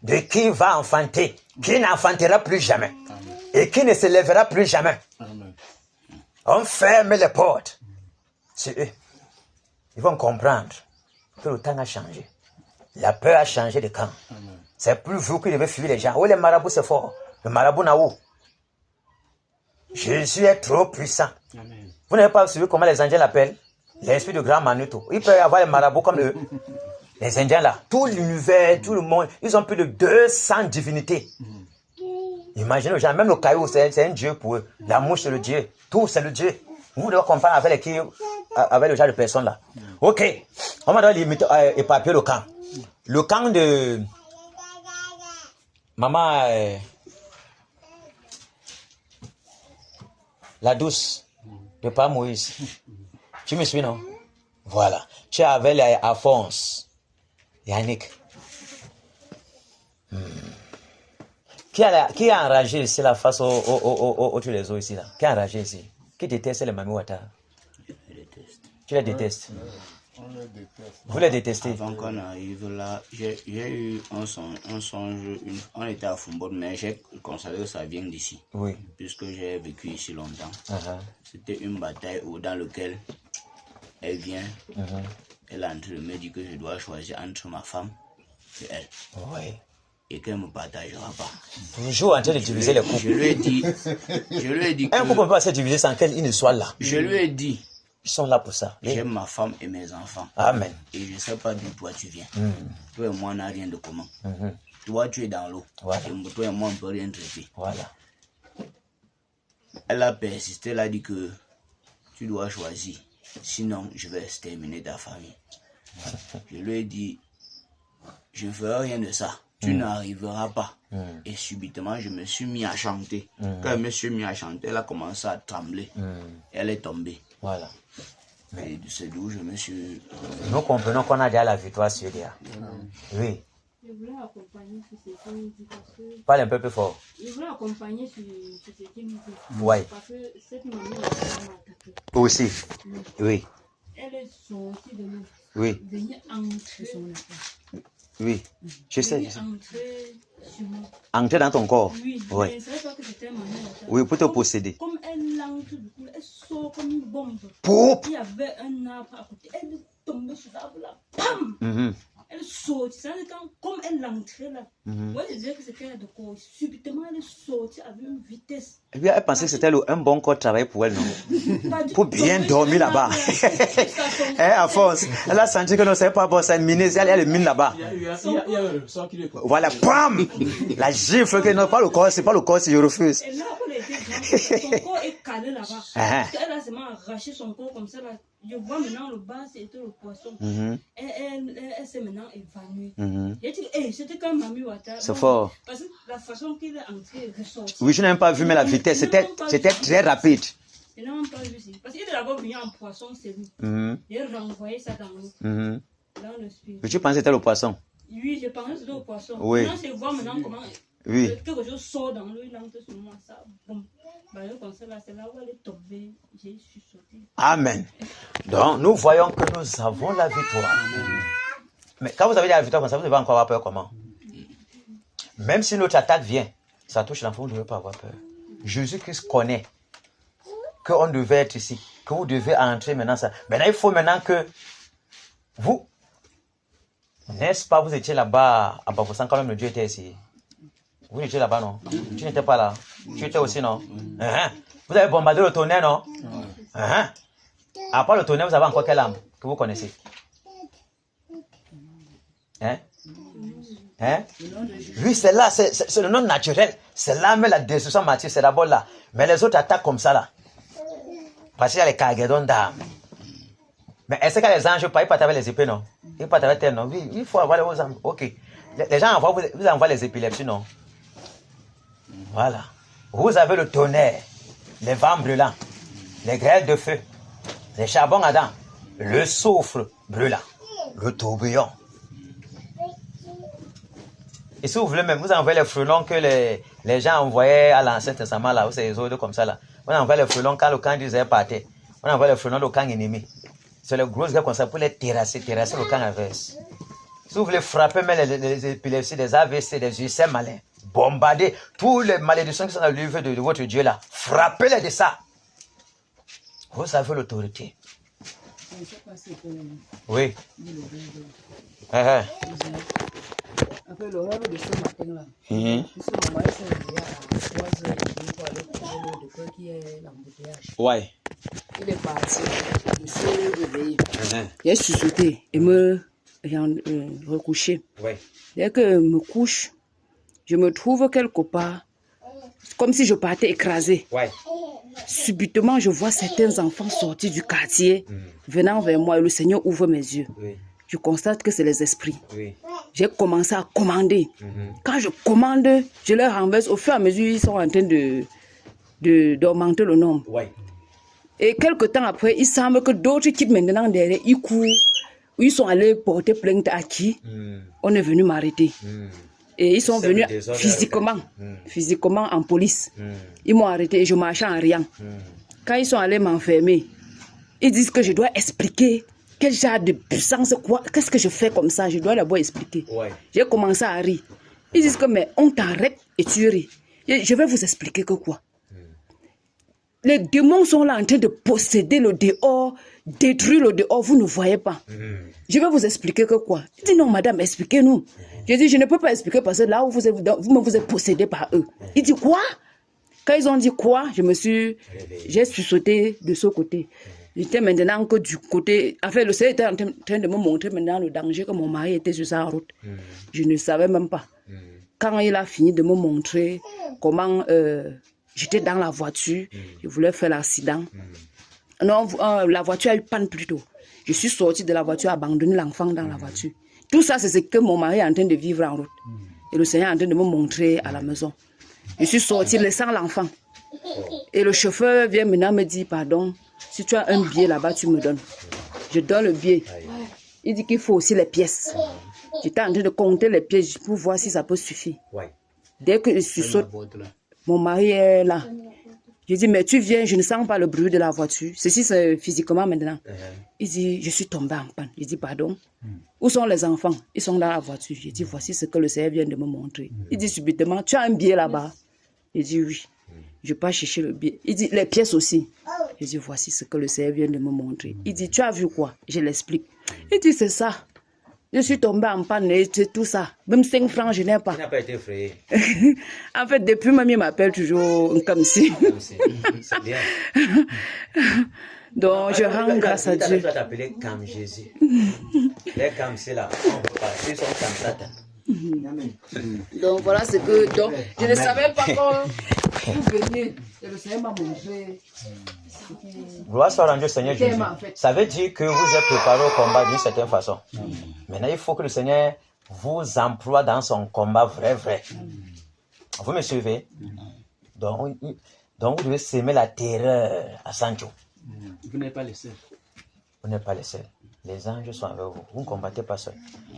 de qui va enfanter, qui n'enfantera plus jamais et qui ne se lèvera plus jamais. Amen. On ferme les portes. C'est eux. Ils vont comprendre que le temps a changé. La peur a changé de camp. C'est plus vous qui devez fuir les gens. Oh, les marabouts, c'est fort. Le marabout n'a où? Jésus est trop puissant. Amen. Vous n'avez pas suivi comment les Indiens l'appellent? L'esprit de grand Manitou. Il peut y avoir les marabouts comme les Indiens là. Tout l'univers, tout le monde. Ils ont plus de 200 divinités. Imaginez les gens, même le caillou, c'est un dieu pour eux. La mouche, c'est le dieu. Tout, c'est le dieu. Vous devez comprendre avec le genre de personnes là. Ok. On va limiter éparpiller le camp. Le camp de maman la douce de Père Moïse. Tu me suis, non? Voilà. Tu es avec les Alphonse, Yannick. Qui a enragé ici la face aux tous les autres ici là? Qui a enragé ici? Qui déteste les Mami Ouattara? Je les déteste. Tu les détestes? On les déteste. Vous les détestez? Avant qu'on arrive là, j'ai eu un songe. On était à Fumbo, mais j'ai constaté que ça vient d'ici. Oui. Puisque j'ai vécu ici longtemps. Uh-huh. C'était une bataille dans laquelle elle vient. Elle est en train de me dire que je dois choisir entre ma femme et elle. Oui. Et qu'elle ne me partagera pas. Toujours en train de diviser les couples. Je lui ai dit que... Un couple ne peut pas se diviser sans qu'ils ne soient là. Je lui ai dit, Ils sont là pour ça. j'aime ma femme et mes enfants. Amen. Et je ne sais pas d'où toi tu viens. Toi et moi, on n'a rien de commun. Toi, tu es dans l'eau. Voilà. Et toi et moi, on ne peut rien traiter. Voilà. Elle a persisté, elle a dit que tu dois choisir. Sinon, je vais exterminer ta famille. Je lui ai dit, je ne ferai rien de ça. Tu n'arriveras pas. Et subitement, je me suis mis à chanter. Quand je me suis mis à chanter, elle a commencé à trembler. Elle est tombée. Voilà. Et c'est d'où je me suis... Nous comprenons qu'on a déjà la victoire sur Dieu. Oui. Je voulais accompagner sur ce qu'il me dit parce que... Parle un peu plus fort. Je voulais accompagner sur ce qu'il me dit. Oui. Parce que cette maman m'a attaqué. Aussi. Oui. Elle est sortie de nous. Oui. Venir entrer son affaire. Oui. Je sais. Venir entrer sur moi. Entrer dans ton corps. Oui. Oui. Je ne savais pas que c'était maman. Oui, pour te posséder. Comme elle entre du coup, elle sort comme une bombe. Poup. Il y avait un arbre à côté. Elle est tombée sur l'arbre là. Pam! Elle saute, c'est comme elle l'entrait là. Moi je disais que c'était de corps. Subitement elle est sortie avec une vitesse. Et puis elle pensait que c'était un bon corps de travail pour elle, non? Pour bien dormir là-bas. À force, elle a senti que non, c'est pas bon, c'est une mine, elle mine là-bas. Il y a le sang qui lui est quoi. Voilà, bam! La gifle que non, pas le corps, c'est pas le corps si je refuse. Et là où elle était grande, son corps est calé là-bas. Parce qu'elle a seulement arraché son corps comme ça là. Je vois maintenant le bas, c'était le poisson. Elle s'est maintenant évanouie. J'ai dit, hey, c'était comme Mami Ouattara. C'est fort. Parce que la façon qu'il est entré est ressorti. Oui, je n'ai même pas vu, mais la vitesse, c'était très rapide. Je n'ai même pas vu ça. Parce qu'il était d'abord venu en poisson, c'est lui. Il a renvoyé ça dans l'eau. Dans le spirit. Mais tu pensais que c'était le poisson? Oui, je pensais que c'était le poisson. Oui. Maintenant, je vois maintenant comment quelque chose sort dans l'eau, il entre sur moi, ça. Bon. Bah, comme ça, là, c'est là où elle est tombée. J'ai chuchoté. Amen. Donc, nous voyons que nous avons la victoire. Mais quand vous avez la victoire comme ça, vous devez encore avoir peur comment? Même si notre attaque vient, ça touche l'enfant, vous ne devez pas avoir peur. Jésus-Christ connaît qu'on devait être ici, que vous devez entrer maintenant. Maintenant, il faut maintenant que vous, n'est-ce pas, vous étiez là-bas à Bafoussam quand même le Dieu était ici. Vous étiez là-bas, non? Tu n'étais pas là. Tu étais aussi, non? Vous avez bombardé le tonnerre, non? À part le tonnerre, vous avez encore quelle âme que vous connaissez? Lui, c'est là, c'est le nom naturel. C'est là, mais la destruction martyre, c'est d'abord là. Mais les autres attaquent comme ça, là. Parce qu'il y a les cargaisons d'âmes. Mais est-ce que les anges ne partent pas avec les épées, non? Ils partent avec elles, non? Oui, il faut avoir les âmes. Ok. Les gens vous envoient les épilepsies, non? Voilà. Vous avez le tonnerre, les vents brûlants, les grêles de feu, les charbons ardents, le soufre brûlant, le tourbillon. Et si vous voulez même, vous envoyez les frelons que les gens envoyaient à l'Ancien Testament, là, où c'est les autres comme ça, là. On envoie les frelons quand le camp d'Israël partait. On envoie les frelons au camp ennemi. C'est les grosses gars comme ça pour les terrasser le camp inverse. Si vous voulez frapper même les épilepsies, des AVC, des UC malins, bombarder tous les malédictions qui sont dans le livre de votre Dieu là, frappez-les de ça. Vous avez l'autorité. Oui. Après l'horaire de ce matin-là, ce moment, c'est à 3 heures, je dois aller trouver de quoi qui est l'embouteillage. Ouais. Il est parti, je me suis réveillé. J'ai sursauté et me recouché. Ouais. Dès que je me couche, je me trouve quelque part, comme si je partais écrasé. Ouais. Subitement, je vois certains enfants sortir du quartier, venant vers moi et le Seigneur ouvre mes yeux. Oui. Je constate que c'est les esprits. Oui. J'ai commencé à commander. Quand je commande, je leur renverse. Au fur et à mesure, ils sont en train d'augmenter le nombre. Ouais. Et quelques temps après, il semble que d'autres quittent maintenant derrière. Ils courent. Ils sont allés porter plainte à qui? On est venu m'arrêter. Et ils sont venus physiquement en police. Ils m'ont arrêté et je marchais en riant. Quand ils sont allés m'enfermer, ils disent que je dois expliquer quel genre de puissance, quoi, qu'est-ce que je fais comme ça, je dois d'abord expliquer. Ouais. J'ai commencé à rire. Ils disent que mais on t'arrête et tu ris. Je vais vous expliquer que quoi. Les démons sont là en train de posséder le dehors, détruire le dehors, vous ne voyez pas. Je vais vous expliquer que quoi. Il dit non madame, expliquez-nous. Je dis je ne peux pas expliquer parce que là où vous êtes possédé par eux. Il dit quoi? Quand ils ont dit quoi, j'ai sursauté de ce côté. J'étais maintenant que du côté... En fait, le Seigneur était en train de me montrer maintenant le danger que mon mari était sur sa route. Je ne savais même pas. Quand il a fini de me montrer comment j'étais dans la voiture, je voulais faire l'accident. Non, la voiture a eu panne plutôt. Je suis sortie de la voiture, abandonné l'enfant dans la voiture. Tout ça, c'est ce que mon mari est en train de vivre en route. Et le Seigneur est en train de me montrer à la maison. Je suis sortie laissant l'enfant. Et le chauffeur vient maintenant me dire, pardon, si tu as un billet là-bas, tu me donnes. Je donne le billet. Il dit qu'il faut aussi les pièces. J'étais en train de compter les pièces pour voir si ça peut suffire. Dès que je suis sortie, mon mari est là. Je dis, mais tu viens, je ne sens pas le bruit de la voiture. Ceci, c'est physiquement maintenant. Il dit, je suis tombée en panne. Je dis, pardon. Où sont les enfants? Ils sont dans la voiture. Je dis, voici ce que le Seigneur vient de me montrer. Il dit subitement, tu as un billet là-bas? Je dis, oui. Je pars chercher le billet. Il dit, les pièces aussi. Je dis, voici ce que le Seigneur vient de me montrer. Il dit, tu as vu quoi? Je l'explique. Il dit, c'est ça. Je suis tombée en panne et c'est tout ça. Même 5 francs, je n'ai pas. Il n'a pas été effrayé. En fait, depuis même, il m'appelle toujours comme si. C'est bien. Donc, je rends grâce à Dieu. Tu vas t'appeler Cam Jésus. Les Cam, c'est là. On peut pas. Ils sont comme ça. Donc, voilà ce que... Donc, je ne savais pas quand vous veniez. Et le Seigneur m'a montré... Gloire soit rendue au Seigneur Jésus. Ça veut dire que vous êtes préparé au combat d'une certaine façon. Maintenant, il faut que le Seigneur vous emploie dans son combat vrai. Vous me suivez? Donc, vous devez s'aimer la terreur à Sancho. Vous n'êtes pas les seuls. Vous n'êtes pas les seuls. Les anges sont avec vous. Vous ne combattez pas seul.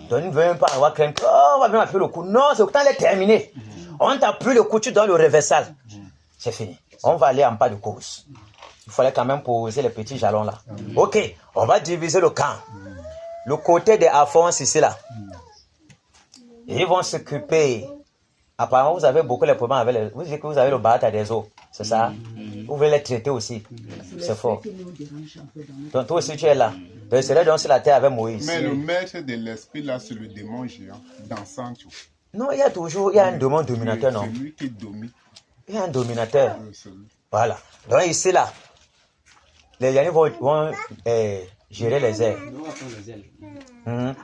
Donc, ne venez pas avoir crainte. Oh, on va bien m'appeler le coup. Non, c'est autant les terminer. On t'a pris le coup, tu dois le reversal. C'est fini. On va aller en pas de course. Il fallait quand même poser les petits jalons là. Ok, on va diviser le camp. Le côté des Alphonse ici là. Ils vont s'occuper. Apparemment, vous avez beaucoup de problèmes avec les... Vous dites que vous avez le bâtard des eaux. C'est ça? Vous voulez les traiter aussi. C'est fort. Donc toi aussi tu es là. Donc c'est là donc sur la terre avec Moïse. Mais le maître de l'esprit là, c'est le démon géant dans Sancho. Non, il y a un démon dominateur, non? C'est lui qui domine. Il y a un dominateur. Voilà. Donc ici là, les Yanis vont gérer les airs.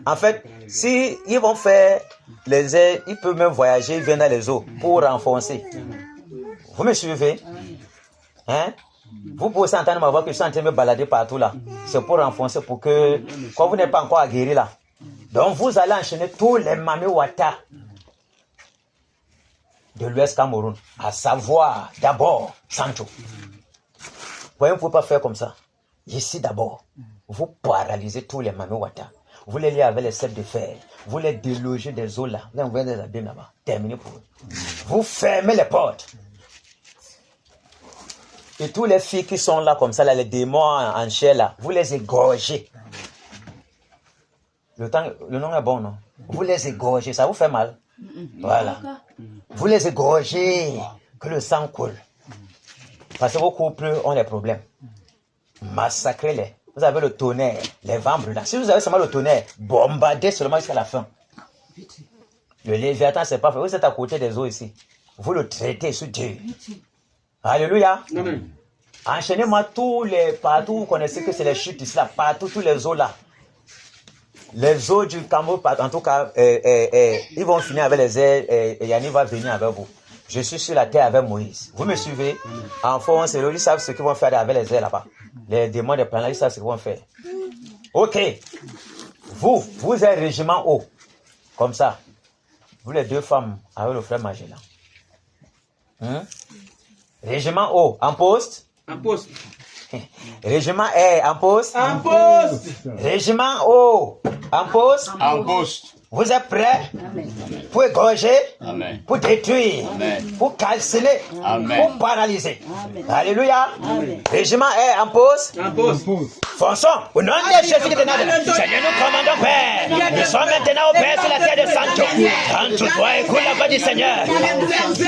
En fait, si ils vont faire les airs, ils peuvent même voyager, ils viennent dans les eaux pour renforcer. Vous me suivez? Hein? Vous pouvez entendre ma voix que je suis en train de me balader partout là. C'est pour renforcer, pour que, quand vous n'êtes pas encore aguerri là. Donc vous allez enchaîner tous les Mami Wata de l'Ouest Cameroun, à savoir d'abord Sancho. Vous ne pouvez pas faire comme ça. Ici d'abord, vous paralysez tous les Mami Wata. Vous les liez avec les cèpes de fer. Vous les délogez des eaux là. Là, vous voyez les abîmes là-bas. Terminé pour eux. Vous fermez les portes. Et tous les filles qui sont là comme ça, là, les démons en chair là, vous les égorgez. Le nom est bon, non? vous les égorgez, ça vous fait mal. Voilà. Vous les égorgez, que le sang coule. Parce que vos couples ont des problèmes. Massacrez-les. Vous avez le tonnerre, les vents brûlants. Si vous avez seulement le tonnerre, bombardez seulement jusqu'à la fin. Le Léviathan, c'est pas fait. Vous êtes à côté des eaux ici. Vous le traitez sur Dieu. Alléluia. Amen. Enchaînez-moi partout, vous connaissez que c'est les chutes ici, là, partout, tous les eaux là. Les eaux du Cameroun, en tout cas, ils vont finir avec les airs et Yannick va venir avec vous. Je suis sur la terre avec Moïse. Vous me suivez? En fond, c'est eux, ils savent ce qu'ils vont faire avec les airs là-bas. Les démons des planètes, ils savent ce qu'ils vont faire. Ok. Vous êtes régiment haut. Comme ça. Vous les deux femmes avec le frère Magellan. Régiment haut, en poste? En poste. Régiment air, en poste? En poste. Régiment haut, en poste? En poste. Vous êtes prêts? Pour égorger? Amen. Pour détruire? Amen. Pour calciner? Amen. Pour paralyser? Alléluia. Régiment air, en poste? En poste. Fonçons, au nom de Jésus de Nazareth. Seigneur, nous commandons, Père. Nous sommes maintenant au Père sur la terre de Sancho. Sancho, toi, écoute la voix du Seigneur.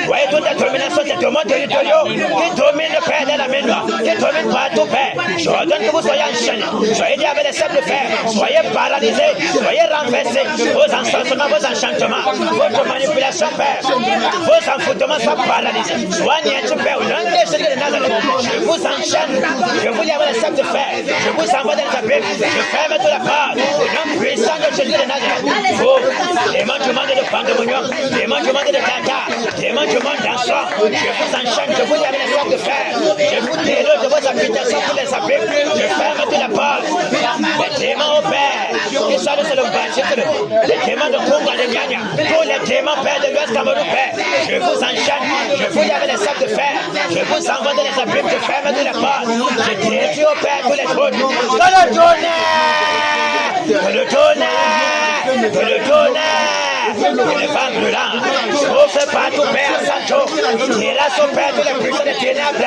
Toi, toute la domination de tout mon territoire qui domine le Père de la main noire, qui domine partout, Père. Je ordonne que vous soyez enchaînés. Soyez liés avec les sables de fer. Soyez paralysés. Soyez renversés. Vos enchantements, vos enchantements, votre manipulation, Père. Vos enfoûtements soient paralysés. Soignez, Père, au nom de Jésus de Nazareth. Je vous enchaîne. Je vous lis avec les sables de fer. Je vous envoie dans les abîmes. Je ferme toute la porte. Au nom puissant de Jésus de Nazareth. Vous, les démons du monde de pandémonium, les démons du monde de caca, les démons du monde d'enfant, je vous enchaîne. Je vous lis avec les sables de fer. Je vous déloge de vos habitations pour les abîmes. Je ferme toute la porte. Les démons au Père, qui sont sur le bâtiment, les démons de Congo de Gagna, tous les démons, Père de l'Ouest Cameroun, Père, je vous enchaîne. Je vous lis avec les sables de fer. Je vous envoie dans les abîmes. Je ferme toute la porte. Je détruis au Père tous les trônes. Que le tonnerre! Que le tonnerre! Que le tonnerre! Les femmes brûlantes, souffle partout, Père Sancho. Et là, son Père, tous les puissants des ténèbres.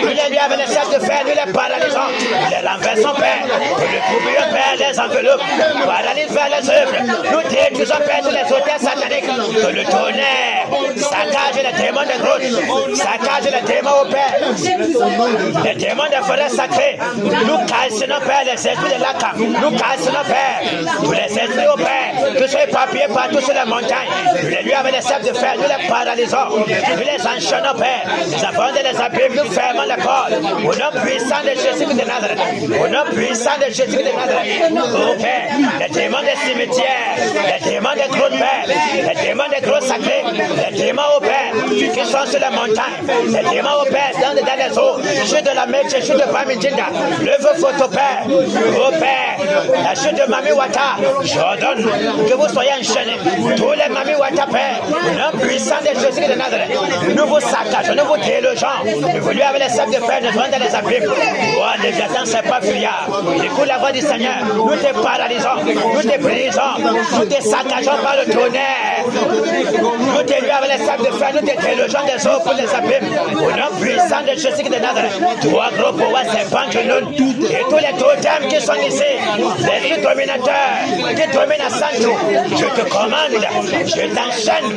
Nous les lions avec les sables de fer, nous les paralysons. Nous les renversons, Père. Nous les couvrons, Père, les enveloppes. Paralyse vers les œuvres. Nous détruisons, Père, tous les hôtels sataniques. Que le tonnerre saccage les démons de grottes. Saccage les démons au Père. Les démons des forêts sacrées. Nous calcinons, Père, les esprits de l'Aka. Nous calcinons, Père, tous les esprits au Père. Tous ces papiers partout sur la montagne. Nous les lions avec les sables de fer. Nous les paralysons. Nous les enchaînons, Père. Nous abandonnons les abîmes. Nous fermons les portes. Au nom puissant de Jésus de Nazareth. Au nom puissant de Jésus de Nazareth. Au Père, les démons des cimetières. Les démons des grottes, Père. Les démons des grottes sacrées. Les démons au Père qui sont sur la montagne. Les démons au Père dans les eaux. Chute de la Métier, chute de Bamidjinda. Le feu photo, Père. Au Père, la chute de Mami Wata. J'ordonne que vous soyez enchaînés. Tous les Mami Wata, Père. Le puissant de Jésus de Nazareth. Nous vous saccageons, nous vous délogeons. Nous voulons avec les sables de fer, nous vendons les abîmes. Oh, Léviathan, c'est pas fuyard. Écoute la voix du Seigneur. Nous te paralysons. Nous te brisons. Nous te saccageons par le tonnerre. Nous te lions avec les sables de fer. Nous te délogeons des eaux pour les abîmes. Au nom puissant de Jésus de Nazareth. Toi, gros pouvoir, serpent de nous. Et tous les totems qui sont ici. Les dominateurs qui dominent à Sancho. Je te commande. Je t'enchaîne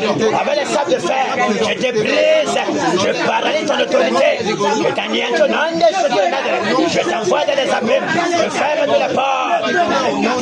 avec les sables de fer. Je te brise. Je paralyse ton autorité. Je t'anéantis au nom de Jésus de Nazareth. Je t'envoie dans les abîmes. Je ferme toutes les portes.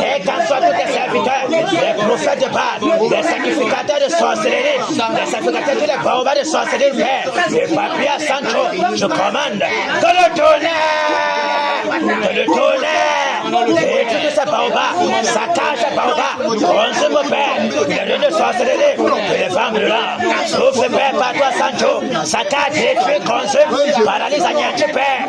Et qu'en soient tous tes serviteurs, les prophètes de Baal, les sacrificateurs de sorcellerie, les sacrificateurs de tous les baobabs de sorcellerie, Père, les papiers à Sancho, je commande que le tonnerre, que le tonnerre, et tout ce baobab, saccage les baobabs, consume mon Père, les lieux de sorcellerie, que les femmes brûlantes, souffle Père par toi Sancho, saccage, détruit, consume, paralyse, anéantit Père,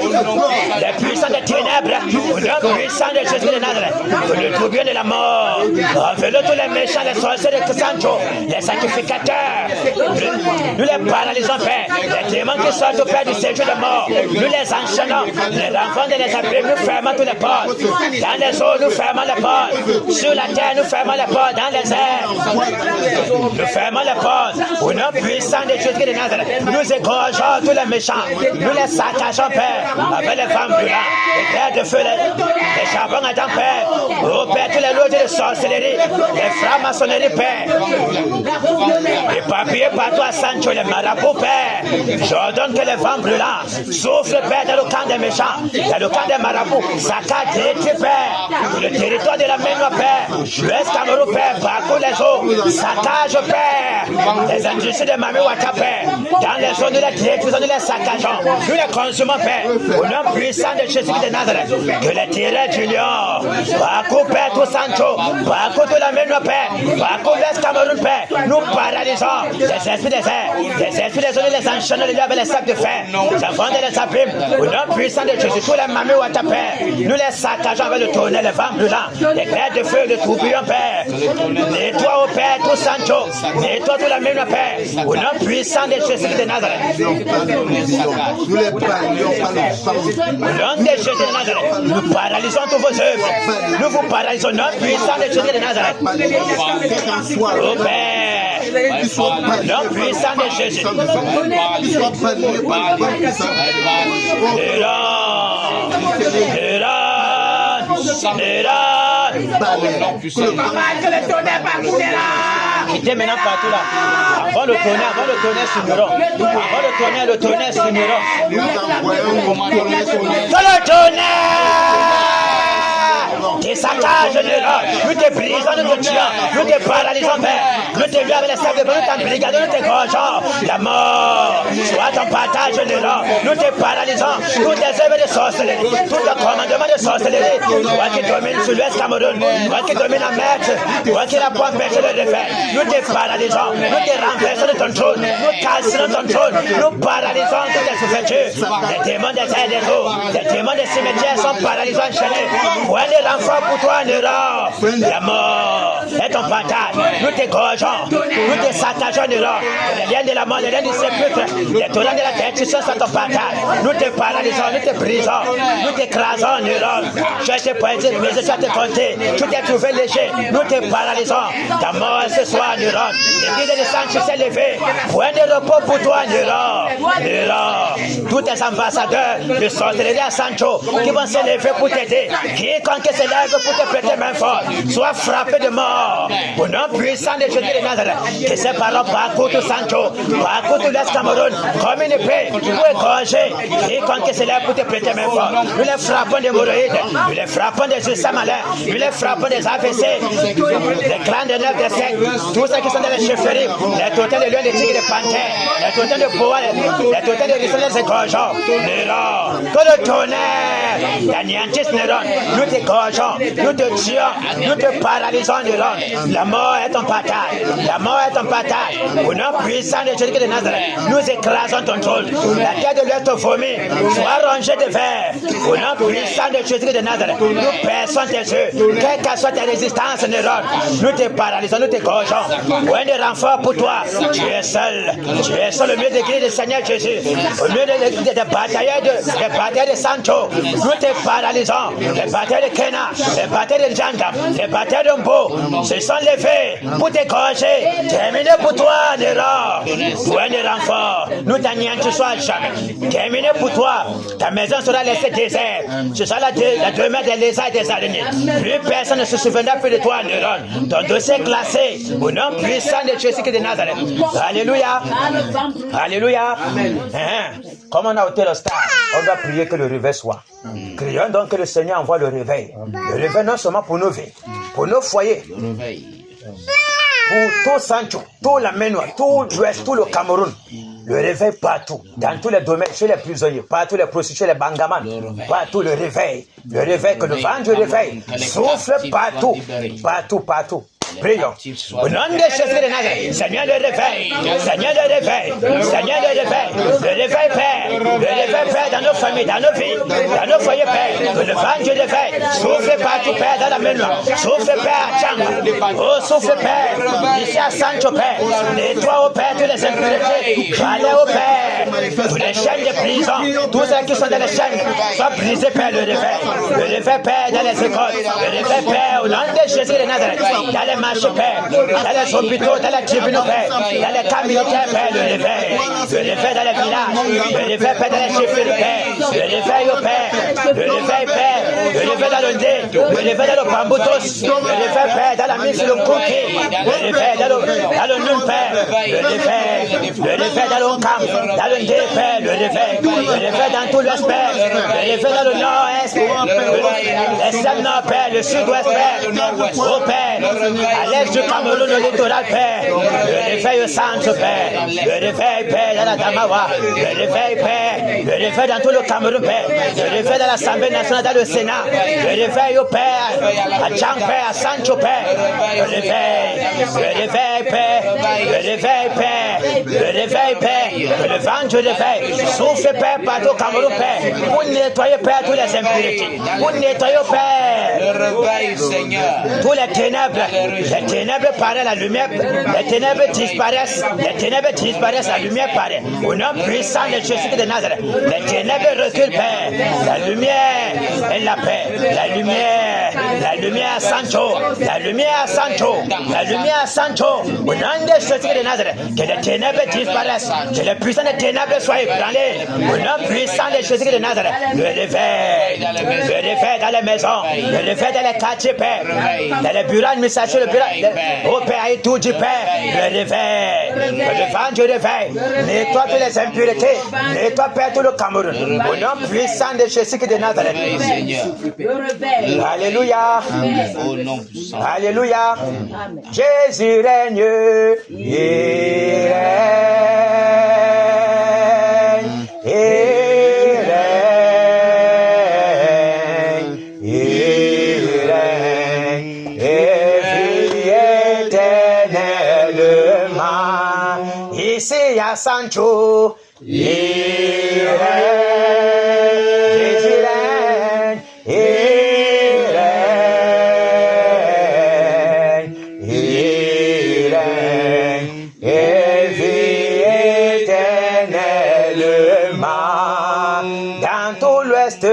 les puissants des ténèbres, le puissant de Jésus de Nazareth, que le tourbillon de la mort, enveloppe tous les méchants, les sorciers de Sancho, les sacrificateurs, nous les paralysons Père, les démons qui sortent au Père du séjour de mort, nous les enchaînons, les enfants de les abîmes, nous fermons tous les portes, dans les eaux, nous fermons les portes, sur la terre, nous fermons les portes, dans les airs, nous fermons les portes, au nom puissant de Jésus de Nazareth, nous égorgeons tous les méchants, nous les saccageons Père, avec les femmes brûlantes, les terres de feu, les charbons à temps Père, au Père, tous les de sorcellerie, les francs-maçonneries, Père. Les papiers partout à Sancho, les marabouts, Père. J'ordonne que les vents brûlants soufflent, Père, dans le camp des méchants, dans le camp des marabouts, saccage, détruit, Père. Le territoire de la Ménois, Père. L'Ouest Cameroun, Père, parcourt les eaux, saccage, Père. Les industries de Mami Wata, Père. Dans les zones de la détruisons, nous les saccageons. Nous les consumons, Père. Au nom puissant de Jésus de Nazareth. Que les tirets du lion, parcourt, Père, tout Sancho, parcourt de la Ménois, Père. Parcourt l'Est Cameroun, Père. Nous paralysons les esprits des airs, les esprits des zones, les enchaînons, les lieux avec les sacs de fer. Les enfants de les abîmes. Au nom puissant de Jésus, tous les Mami Wata, Père. Nous les saccageons avec le tonnerre, les vents brûlants, les clairs de feu, le tourbillon, Père. Nettoie, au Père, tout Sancho. Nettoie tout la Ménois, Père. Au nom puissant de Jésus de Nazareth. Nous les parlions par le sang. Au nom de Jésus de Nazareth. Nous paralysons toutes vos œuvres. Nous vous paralysons au nom puissant de Jésus de Nazareth. Au Père. Au nom puissant de Jésus. Quittez maintenant partout là. Avant le tonnerre s'uniront. Avant le tonnerre s'uniront. Dans le tonnerre! Tes saccages de l'or, nous te brisons, nous te tuons, nous te paralysons, Père. Nous te vions avec les sacs de bœuf, nous t'embrigadons, nous te gorgeons. La mort soit ton partage de l'or. Nous te paralysons, toutes les œuvres de sorcellerie, tout le commandement de sorcellerie. Toi qui domine sur l'Ouest Cameroun, toi qui domine la Maître, toi qui n'a pas empêché de le faire. Nous te paralysons, nous te renversons de ton trône, nous cassons ton trône, nous paralysons toutes les ouvertures. Les démons des airs des eaux, les démons des cimetières sont paralysés, enchaînés. Point de renfort pour toi, Nero. La mort est ton partage. Nous t'égorgeons, nous te saccageons, Nero. Les liens de la mort, les liens du sépulcre, les torrents de la destruction sont ton partage. Nous te paralysons, nous te brisons, nous t'écrasons, Nero. Tu as été pointé, mais tu as été compté. Tu t'es trouvé léger, nous te paralysons. Ta mort ce soir, Nero. L'église de sang s'est levée. Point de repos pour toi, Nero. Nero. Tous tes ambassadeurs de sorcellerie à Sancho qui vont se lever pour t'aider. Quiconque se lève pour te prêter main forte, soit frappé de mort. Au nom puissant de Jésus de Nazareth, que ces paroles parcourent tout Sancho, parcourent tout l'Est Cameroun, comme une épée, pour égorger. Quiconque se lève pour te prêter main forte. Nous les frappons des hémorroïdes, nous les frappons des ulcères malins, nous les frappons des AVC, des clans de neuf, des sectes, tous ceux qui sont dans les chefferies, les totems de lions, des tigres, des panthères, les totems de bois, les totems de rissons, des égorgeons. Néron, que le tonnerre, l'anéantisse Néron, nous t'égorgeons, nous te tuons, nous te paralysons, Néron. La mort est ton partage, la mort est ton partage. Au nom puissant de Jésus de Nazareth, nous écrasons ton trône. La terre de l'Ouest vomit, soit rongée de verre. Au nom puissant de Jésus de Nazareth, nous perçons tes yeux, quelle que soit ta résistance, Néron. Nous te paralysons, nous t'égorgeons. Point de renfort pour toi, tu es seul au milieu des cris du Seigneur Jésus, au milieu des batailles de Sancho. Nous te paralysons. Les batailles de Kena, les batailles de Janda, les batailles de Mbo se sont levées pour t'égorger. Terminé pour toi, Néron. Point de renfort, nous t'anéantissons à jamais. Terminé pour toi, ta maison sera laissée déserte. Ce sera la demeure des lézards et des araignées. Plus personne ne se souviendra plus de toi, Néron. Ton dossier est classé au nom puissant de Jésus de Nazareth. Alléluia. Alléluia. Comme on a ôté le star, on doit prier que le réveil soit. Crions donc que le Seigneur envoie le réveil. Le réveil non seulement pour nos vies, pour nos foyers, pour tout Sancho, tout la Ménois, tout l'Ouest, tout le Cameroun. Le réveil partout, dans tous les domaines, chez les prisonniers, partout les prostituées, les bangamans, partout le réveil, que le vent du réveil souffle partout, partout. Prions. Au nom de Jésus de Nazareth, Seigneur le réveil, Seigneur le réveil, Seigneur le réveil, le réveil Père dans nos familles, dans nos vies, dans nos foyers Père, que le vent du réveil souffle partout Père dans la Ménois, souffle Père à Tchanga, oh souffle Père, ici à Sancho Père, nettoie au Père toutes les impuretés, allez au Père, toutes les chaînes de prison, tous ceux qui sont dans les chaînes, soient brisés Père le réveil Père dans les écoles, le réveil Père au nom de Jésus de Nazareth, dans les marché, Père, dans les hôpitaux, dans les tribunaux, Père, dans les camps militaires, Père, le réveil dans les villages, le réveil, Père, dans les chefs, Père, le réveil au Père, le réveil, Père, le réveil dans le nez, le réveil dans le bamboutos, le réveil, Père, dans la mise sur le cookie, le réveil dans le nul, Père, le réveil dans le camp, dans le nez, Père, le réveil dans tout l'ouest, Père, le réveil dans le nord-est, l'extrême nord, Père, le sud-ouest, Père, oh Père, à l'est du Cameroun, le littoral, Père, le réveil au centre, Père, le réveil, Père, dans la Damawa, le réveil, Père, le réveil dans tout le Cameroun, Père, le réveil dans l'Assemblée nationale, dans le Sénat, le réveil au Père, à Djang, Père, à Sancho, Père, le réveil, Père, le réveil, Père, le réveil, Père, que le vent du réveil souffle, Père, partout au Cameroun, Père, pour nettoyer, Père, toutes les impurités, pour nettoyer, Père, tous les ténèbres paraissent, la lumière, les ténèbres disparaissent, la lumière paraît, au nom puissant de Jésus de Nazareth, les ténèbres reculent, Père, la lumière et la paix, la lumière à Sancho, la lumière à Sancho, au nom de Jésus de Nazareth, que les ténèbres disparaissent, que les puissants des ténèbres soient ébranlés, au nom puissant de Jésus de Nazareth, le réveil dans les maisons, le réveil dans les quartiers, Père, dans les bureaux administratifs, le bureau, au Père et tout du Père, le réveil, le vent du réveil, nettoie toutes les impurités, nettoie, Père, tout le Cameroun, au nom puissant de Jésus de Nazareth. Alléluia. Alléluia. Jésus règne, il règne, et vit éternellement. Ici à Sancho, il règne, Jésus règne, et vit éternellement. Dans tout l'ouest,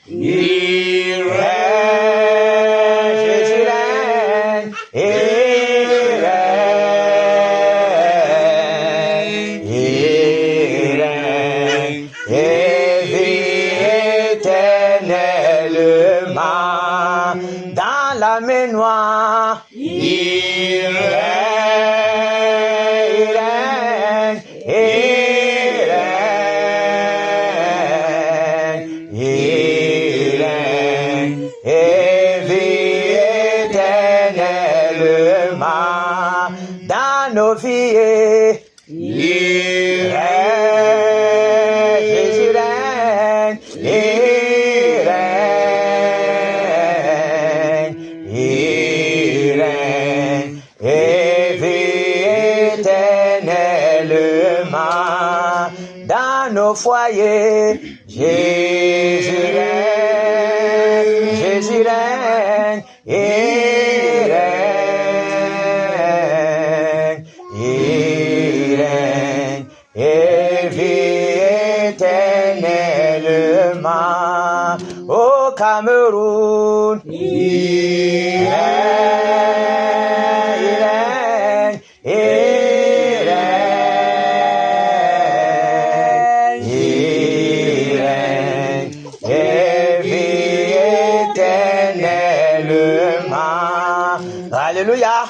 il règne, Jésus règne, et vit éternellement. Dans la mer noire, il règne, et vit éternellement. Dans nos vies, il règne, Jésus règne, et vit éternellement. Dans nos foyers, Jésus règne, Jésus règne, et vit éternellement. Au Cameroun, il règne, et vit éternellement. Alléluia.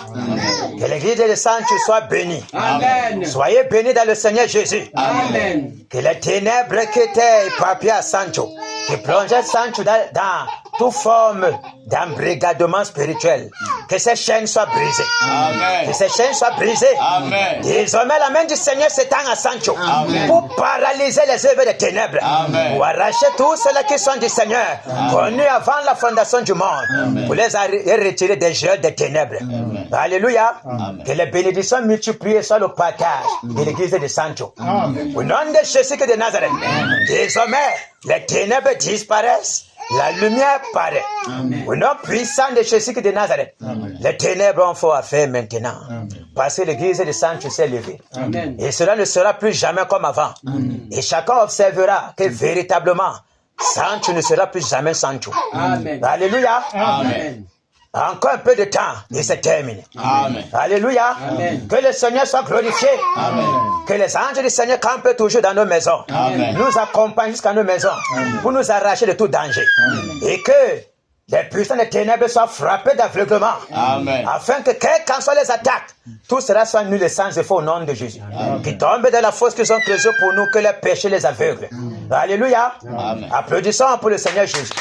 Que l'église de Sancho soit bénie. Amen. Soyez bénis dans le Seigneur Jésus. Amen. Que les ténèbres qui étaient éparpillées à Sancho, qui plongeaient Sancho dans toute forme d'embrigadement spirituel, que ces chaînes soient brisées. Amen. Que ces chaînes soient brisées. Amen. Désormais, la main du Seigneur s'étend à Sancho. Amen. Pour paralyser les œuvres des ténèbres. Amen. Pour arracher tous ceux qui sont du Seigneur, connus avant la fondation du monde. Amen. Pour les retirer des jeux des ténèbres. Amen. Alléluia. Amen. Que les bénédictions multipliées soient le partage de l'église de Sancho. Amen. Au nom de Jésus de Nazareth. Amen. Désormais, les ténèbres disparaissent. La lumière paraît. Amen. Au nom puissant de Jésus de Nazareth. Amen. Les ténèbres ont fort à faire maintenant. Amen. Parce que l'église de Sancho s'est levée. Amen. Et cela ne sera plus jamais comme avant. Amen. Et chacun observera que véritablement, Sancho ne sera plus jamais Sancho. Amen. Alléluia. Amen. Encore un peu de temps et c'est terminé. Amen. Alléluia. Amen. Que le Seigneur soit glorifié. Amen. Que les anges du Seigneur campent toujours dans nos maisons. Amen. Nous accompagnent jusqu'à nos maisons pour nous arracher de tout danger. Et que les puissants des ténèbres soient frappés d'aveuglement. Amen. Afin que, quelles qu'en soient les attaques, tout cela soit nul et sans effet au nom de Jésus. Qui tombent dans la fosse qu'ils ont creusée pour nous, que les péchés les aveuglent. Alléluia. Amen. Applaudissons pour le Seigneur Jésus.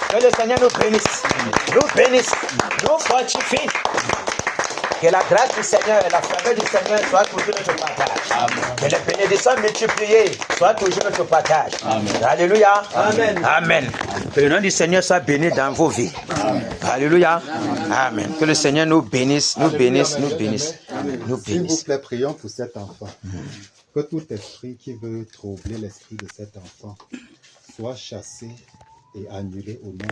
Que le Seigneur nous bénisse, nous fortifie. Que la grâce du Seigneur et la faveur du Seigneur soient toujours notre partage. Que les bénédictions multipliées soient toujours notre partage. Alléluia. Amen. Amen. Que le nom du Seigneur soit béni dans vos vies. Alléluia. Amen. Que le Seigneur nous bénisse, nous bénisse, nous bénisse. Nous S'il vous bénisse. plaît, prions pour cet enfant. Que tout esprit qui veut troubler l'esprit de cet enfant soit chassé et annulé au nom